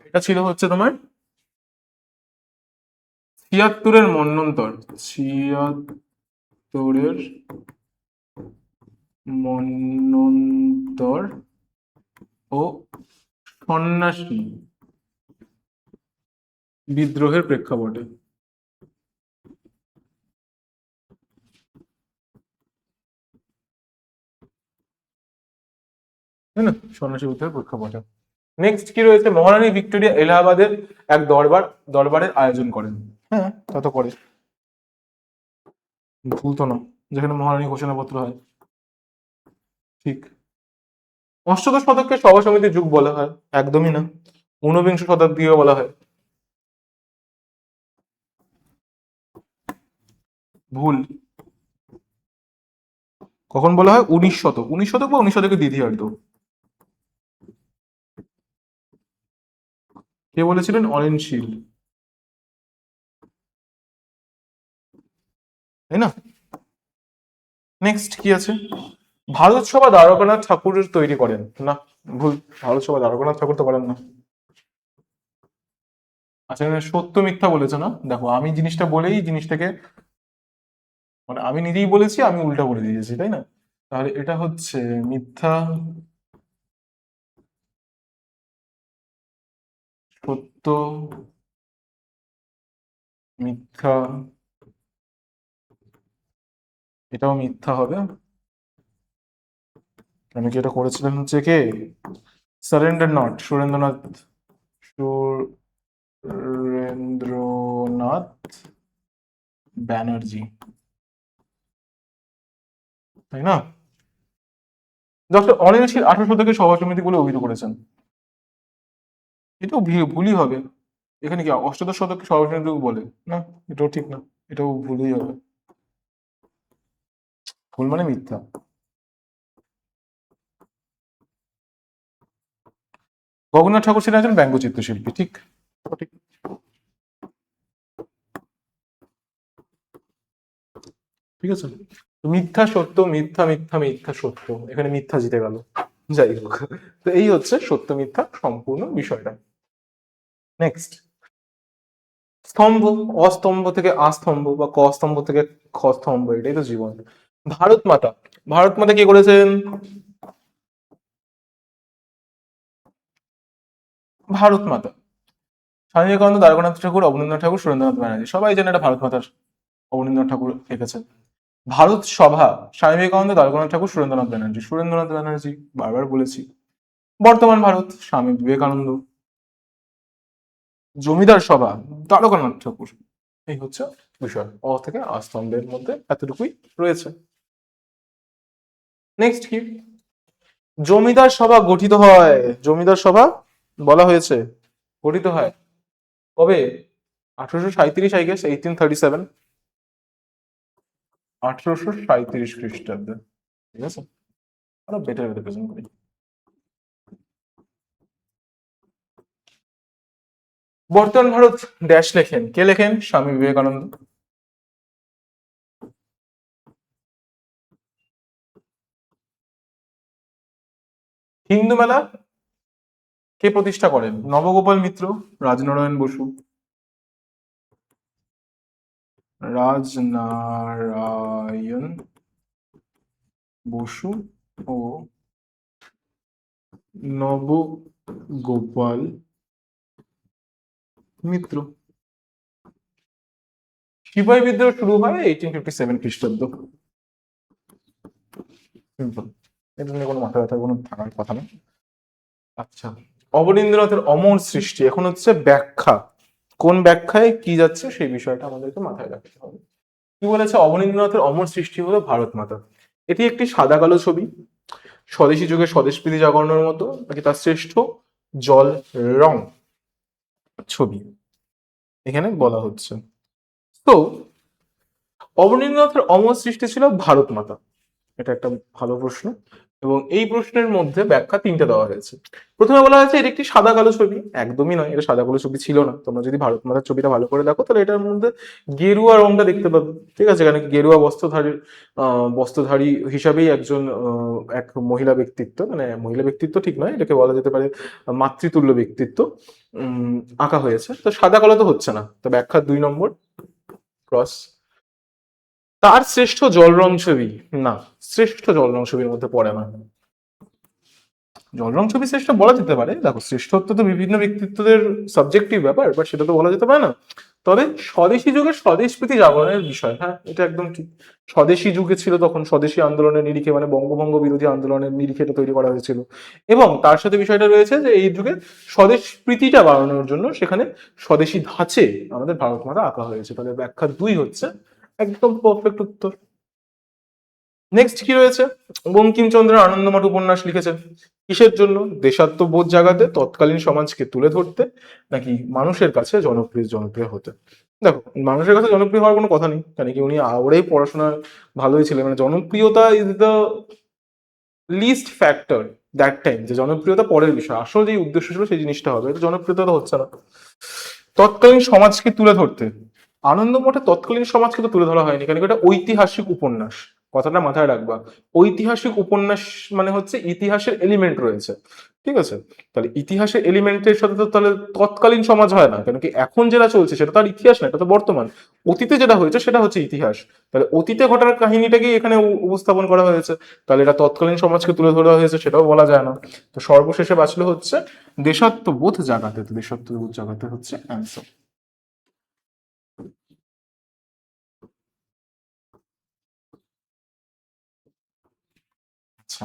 এটা ছিল হচ্ছে তোমার ছিয়াত্তরের মন্বন্তর, ছিয়াত্তরের মন্বন্তর ও সন্ন্যাসী বিদ্রোহের প্রেক্ষাপটে। তাই না, সন্ন্যাসী বিদ্রোহের প্রেক্ষাপটে। নেক্সট কি রয়েছে, মহারানী ভিক্টোরিয়া এলাহাবাদের এক দরবারের আয়োজন করেন। হ্যাঁ, তা তো করে, ভুল তো না, যেখানে মহারানী ঘোষণাপত্র হয়। ঠিক। অষ্টাদশ শতককে সভা সমিতির যুগ বলা হয়, একদমই না, ঊনবিংশ শতাব্দীও বলা হয়। ভুল। কখন বলা হয়? 19 শতক, 19 শতক বা 19 শতকের দ্বিতীয়ার্ধ। কে বলেছিলেন? অরেনশিল। তাই না? নেক্সট কি আছে, ভারত সভা দ্বারকানাথ ঠাকুর তৈরি করেন। না, ভুল, ভারত সভা দ্বারকানাথ ঠাকুর তো করেন না। আচ্ছা, এখানে সত্য মিথ্যা বলেছে না, দেখো আমি জিনিসটা বলেই জিনিসটাকে, মানে আমি নিজেই বলেছি, আমি উল্টা বলে দিয়েছি, তাই না? তাহলে এটা হচ্ছে মিথ্যা, সত্য, মিথ্যা, এটাও মিথ্যা হবে। আমি কি এটা করেছিলেন হচ্ছে কে? সুরেন্দ্রনাথ ব্যানার্জি। তাই না? ডক্টর অনিল শীল 18 শতকে সভা সমিতি বলে অভিহিত করেছেন। এটাও ভুলই হবে। এখানে কি অষ্টাদশ শতকে সভা সমিতি বলে? না, এটাও ঠিক না, এটাও ভুলই হবে। ভুল মানে মিথ্যা। গগন্নাথ ঠাকুর ছিলেন একজন ব্যঙ্গচিত্র শিল্পী, ঠিক? সঠিক। ঠিক আছে, মিথ্যা সত্য, মিথ্যা মিথ্যা মিথ্যা সত্য, এখানে মিথ্যা জিতে গেল। যাই হোক, তো এই হচ্ছে সত্য মিথ্যা সম্পূর্ণ বিষয়টা। নেক্সট, স্তম্ভ, অস্তম্ভ থেকে আস্তম্ভ বা ক স্তম্ভ থেকে খ স্তম্ভ, এটাই তো জীবন। ভারত মাতা, ভারত মাতা কি করেছেন? ভারত মাতা স্বামী বিবেকানন্দ, দ্বারকানাথ ঠাকুর, অবনীন্দ্রনাথ ঠাকুর, সুরেন্দ্রনাথ ব্যানার্জি, সবাই জানে এটা ভারত মাতার অবনীন্দ্রনাথ ঠাকুর লিখেছেন। ভারত সভা, স্বামী বিবেকানন্দ, দ্বারকানাথ ঠাকুর, সুরেন্দ্রনাথ ব্যানার্জি, সুরেন্দ্রনাথ ব্যানার্জি বারবার বলেছি। বর্তমান ভারত, স্বামী বিবেকানন্দ। জমিদার সভা, দ্বারকানাথ ঠাকুর। এই হচ্ছে বিষয়, অ থেকে আ স্তম্ভের মধ্যে এতটুকুই রয়েছে। নেক্সট কি, জমিদার সভা গঠিত হয়, জমিদার সভা বলা হয়েছে গঠিত হয় কবে? 1837, আই গেস 1837, 1837 খ্রিস্টাব্দে। ঠিক আছে, আরো বেটার রিপ্রেজেন্ট করি। বর্তমান ভারত ড্যাশ লেখেন, কে লেখেন? স্বামী বিবেকানন্দ। হিন্দু মেলা কে প্রতিষ্ঠা করেন? নবগোপাল মিত্র, রাজনারায়ণ বসু, রাজনারায়ণ বসু ও নবগোপাল মিত্র। সিপাহী বিদ্রোহ শুরু হয় 1857 খ্রিস্টাব্দ। সিম্পল, এটা নিয়ে কোনো মাথা ব্যথার কোনো থাকার কথা না। আচ্ছা, অবনীন্দ্রনাথের অমর সৃষ্টি এখন হচ্ছে ব্যাখ্যা, কোন ব্যাখ্যায় কি যাচ্ছে সেই বিষয়টা আমাদেরকে মাথায় রাখতে হবে। কি বলেছে? অবনীন্দ্রনাথের অমর সৃষ্টি হলো ভারত মাতা। এটি একটি সাদা কালো ছবি, স্বদেশী যুগে স্বদেশপ্রীতি জাগানোর মতো নাকি তার শ্রেষ্ঠ জল রং ছবি এখানে বলা হচ্ছে। তো অবনীন্দ্রনাথের অমর সৃষ্টি ছিল ভারত মাতা, এটা একটা ভালো প্রশ্ন, এবং এই প্রশ্নের মধ্যে ব্যাখ্যা তিনটা দেওয়া হয়েছে। প্রথমে বলা হয়েছে এটি একটি সাদা কালো ছবি, একদমই নয়, এটা সাদা কালো ছবি ছিল না। তোমরা যদি ভারত মাতার ছবিটা ভালো করে দেখো তাহলে এটার মধ্যে গেরুয়া রংটা দেখতে পাবে। ঠিক আছে, কারণ গেরুয়া বস্ত্রধারী বস্ত্রধারী হিসাবেই একজন এক মহিলা ব্যক্তিত্ব, মানে মহিলা ব্যক্তিত্ব ঠিক নয়, এটাকে বলা যেতে পারে মাতৃতুল্য ব্যক্তিত্ব আঁকা হয়েছে। তো সাদা কালো তো হচ্ছে না, তো ব্যাখ্যা 2 নম্বর ক্রস। তার শ্রেষ্ঠ জল রং ছবি, না, শ্রেষ্ঠ জল রং ছবির মধ্যে পড়ে না। জল রং ছবি শ্রেষ্ঠ বলা যেতে পারে, দেখো শ্রেষ্ঠত্ব তো বিভিন্ন ব্যক্তিত্বদের সাবজেক্টিভ ব্যাপার, বা সেটা তো বলা যেতে পারে না। তবে স্বদেশী যুগে স্বদেশপ্রীতি জাগরণের বিষয়, হ্যাঁ এটা একদম ঠিক। স্বদেশী যুগে ছিল তখন স্বদেশী আন্দোলনের নিরিখে, মানে বঙ্গভঙ্গ বিরোধী আন্দোলনের নিরিখে এটা তৈরি করা হয়েছিল। এবং তার সাথে বিষয়টা রয়েছে যে এই যুগে স্বদেশ প্রীতিটা বাড়ানোর জন্য সেখানে স্বদেশী ধাঁচে আমাদের ভারত মাতা আঁকা হয়েছে। তাহলে ব্যাখ্যা 2 হচ্ছে একদম পারফেক্ট উত্তর। নেক্সট কি রয়েছে? বঙ্কিমচন্দ্র আনন্দমঠ উপন্যাস লিখেছেন কিসের জন্য? দেশাত্মবোধ জাগাতে, তৎকালীন সমাজকে তুলে ধরতে, নাকি মানুষের কাছে জনপ্রিয় জনপ্রিয় হতে? দেখো, মানুষের কাছে জনপ্রিয় হওয়ার কোনো কথা নেই, কেন কি উনি আওড়েই পড়াশোনা ভালোই ছিলেন, মানে জনপ্রিয়তা is the least factor that time, যে জনপ্রিয়তা পরের বিষয়, আসল যে উদ্দেশ্য ছিল সেই জিনিসটা হবে, এটা জনপ্রিয়তা তো হচ্ছে না। তৎকালীন সমাজকে তুলে ধরতে, আনন্দমঠে তৎকালীন সমাজকে তো তুলে ধরা হয়নি, কারণ এটা ঐতিহাসিক উপন্যাস, কথাটা মাথায় রাখবা। ঐতিহাসিক উপন্যাস মানে হচ্ছে ইতিহাসের এলিমেন্ট রয়েছে, ঠিক আছে? তাহলে ইতিহাসের এলিমেন্টের সাথে তো তাহলে তৎকালীন সমাজ হয় না, কেন কি এখন যেটা চলছে সেটা তো আর ইতিহাস না, এটা তো বর্তমান। অতীতে যেটা হয়েছে সেটা হচ্ছে ইতিহাস। তাহলে অতীতে ঘটার কাহিনীটাকে এখানে উপস্থাপন করা হয়েছে, তাহলে এটা তৎকালীন সমাজকে তুলে ধরা হয়েছে সেটাও বলা যায় না। তো সর্বশেষে বাঁচলো হচ্ছে দেশাত্মবোধ জাগাতে, তো দেশাত্মবোধ জাগাতে হচ্ছে অ্যান্সার। আচ্ছা,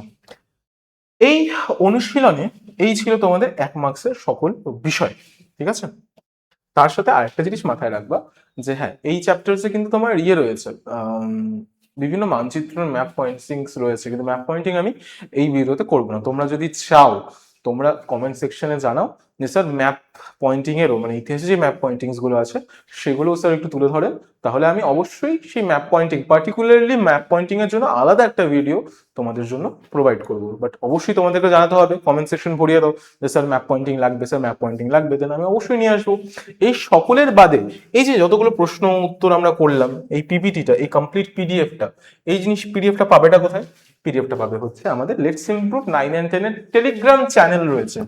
এই অনুশীলনে এই ছিল তোমাদের 1 মার্কসের সকল বিষয়, ঠিক আছে? তার সাথে আরেকটা জিনিস মাথায় রাখবা, যে হ্যাঁ এই চ্যাপ্টার্সে কিন্তু তোমার ইয়ে রয়েছে, বিভিন্ন মানচিত্রের ম্যাপ পয়েন্টিংস রয়েছে, কিন্তু ম্যাপ পয়েন্টিং আমি এই ভিডিওতে করবো না। তোমরা যদি চাও তোমরা কমেন্ট সেকশনে জানাও যে স্যার ম্যাপ পয়েন্টিং এরও মানে ইতিহাসে যে ম্যাপ পয়েন্টিংস গুলো আছে সেগুলোও স্যার একটু তুলে ধরেন, তাহলে আমি অবশ্যই সেই map pointing particularly map pointing এর জন্য আলাদা একটা ভিডিও তোমাদের জন্য প্রোভাইড করবো। বাট অবশ্যই তোমাদেরকে জানাতে হবে, কমেন্ট সেকশন ভরিয়ে দাও যে স্যার ম্যাপ পয়েন্টিং লাগবে, স্যার ম্যাপ পয়েন্টিং লাগবে, দেন আমি অবশ্যই নিয়ে আসবো। এই সকলের বাদে এই যে যতগুলো প্রশ্ন উত্তর আমরা করলাম, এই পিপিটিটা, এই কমপ্লিট পিডিএফটা, এই জিনিস পিডিএফটা পাবেটা কোথায়? পিডিএফটা পাবে হচ্ছে আমাদের লেটস ইমপ্রুভ 9 and 10 এর টেলিগ্রাম চ্যানেল রয়েছে।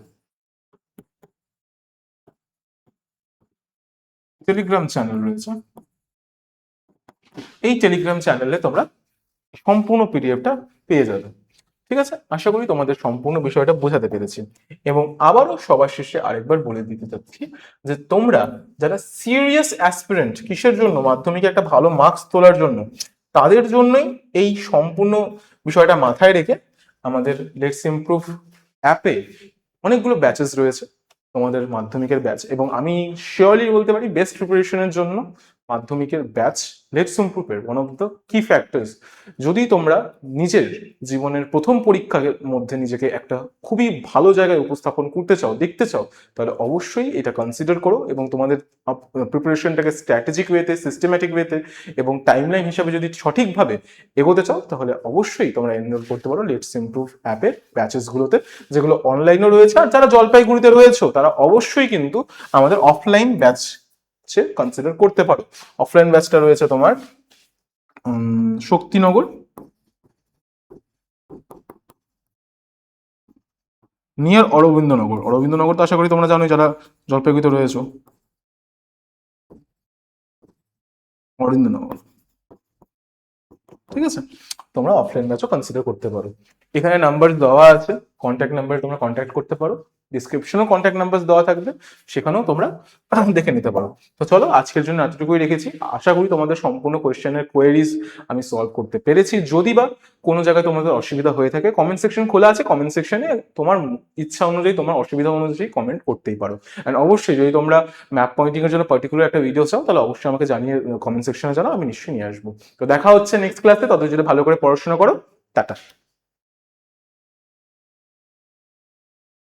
টেলিগ্রাম চ্যানেল রয়েছে, এই টেলিগ্রাম চ্যানেলে তোমরা সম্পূর্ণ পিডিএফটা পেয়ে যাবে। ঠিক আছে, আশা করি তোমাদের সম্পূর্ণ বিষয়টা বোঝাতে পেরেছি। এবং আবারও সবার শেষে আরেকবার বলে দিতে চাচ্ছি যে তোমরা যারা সিরিয়াস অ্যাসপিরেন্ট, কিসের জন্য? মাধ্যমিকে একটা ভালো মার্কস তোলার জন্য, তাদের জন্যই এই সম্পূর্ণ বিষয়টা মাথায় রেখে আমাদের লেটস ইমপ্রুভ অ্যাপে অনেকগুলো ব্যাচেস রয়েছে তোমাদের মাধ্যমিকের ব্যাচ, এবং আমি শিওরলি বলতে পারি বেস্ট প্রিপারেশনের জন্য মাধ্যমিকের ব্যাচ লেটস ইমপ্রুভের one of the key factors. যদি তোমরা নিজের জীবনের প্রথম পরীক্ষার মধ্যে নিজেকে একটা খুবই ভালো জায়গায় উপস্থাপন করতে চাও, দেখতে চাও, তাহলে অবশ্যই এটা কনসিডার করো এবং তোমাদের প্রিপারেশনটাকে স্ট্র্যাটেজিক ওয়েতে, সিস্টেম্যাটিক ওয়েতে এবং টাইমলাইন হিসাবে যদি সঠিকভাবে এগোতে চাও, তাহলে অবশ্যই তোমরা এনরোল করতে পারো লেটস ইমপ্রুভ অ্যাপের ব্যাচেসগুলোতে, যেগুলো অনলাইনও রয়েছে। আর যারা জলপাইগুড়িতে রয়েছে তারা অবশ্যই কিন্তু আমাদের অফলাইন ব্যাচ কনসিডার করতে পারো। অফলাইন ব্যাচটা রয়েছে তোমার শক্তিনগর নিয়ার অরবিন্দনগর। অরবিন্দনগর তো আশা করি তোমরা জানোই যারা জলপাইগুড়িতে রয়েছো, অরবিন্দনগর। ঠিক আছে, তোমরা অফলাইন ব্যাচও কনসিডার করতে পারো। এখানে নাম্বার দেওয়া আছে, কন্ট্যাক্ট নাম্বারে তোমরা কন্ট্যাক্ট করতে পারো, ডিসক্রিপশনেও কন্ট্যাক্ট নাম্বার দেওয়া থাকবে, সেখানেও তোমরা দেখে নিতে পারো। তো চলো আজকের জন্য এতটুকুই রেখেছি। আশা করি তোমাদের সম্পূর্ণ কোয়েশ্চেনের কোয়েরিজ আমি সলভ করতে পেরেছি। যদি বা কোনো জায়গায় তোমাদের অসুবিধা হয়ে থাকে, কমেন্ট সেকশন খোলা আছে, কমেন্ট সেকশনে তোমার ইচ্ছা অনুযায়ী, তোমার অসুবিধা অনুযায়ী কমেন্ট করতেই পারো। অ্যান্ড অবশ্যই যদি তোমরা ম্যাপ পয়েন্টিং এর জন্য পার্টিকুলার একটা ভিডিও চাও, তাহলে অবশ্যই আমাকে জানিয়ে কমেন্ট সেকশনে জানাও, আমি নিশ্চয়ই নিয়ে আসবো। তো দেখা হচ্ছে নেক্সট ক্লাসে, তত যদি ভালো করে পড়াশোনা করো। টাটা।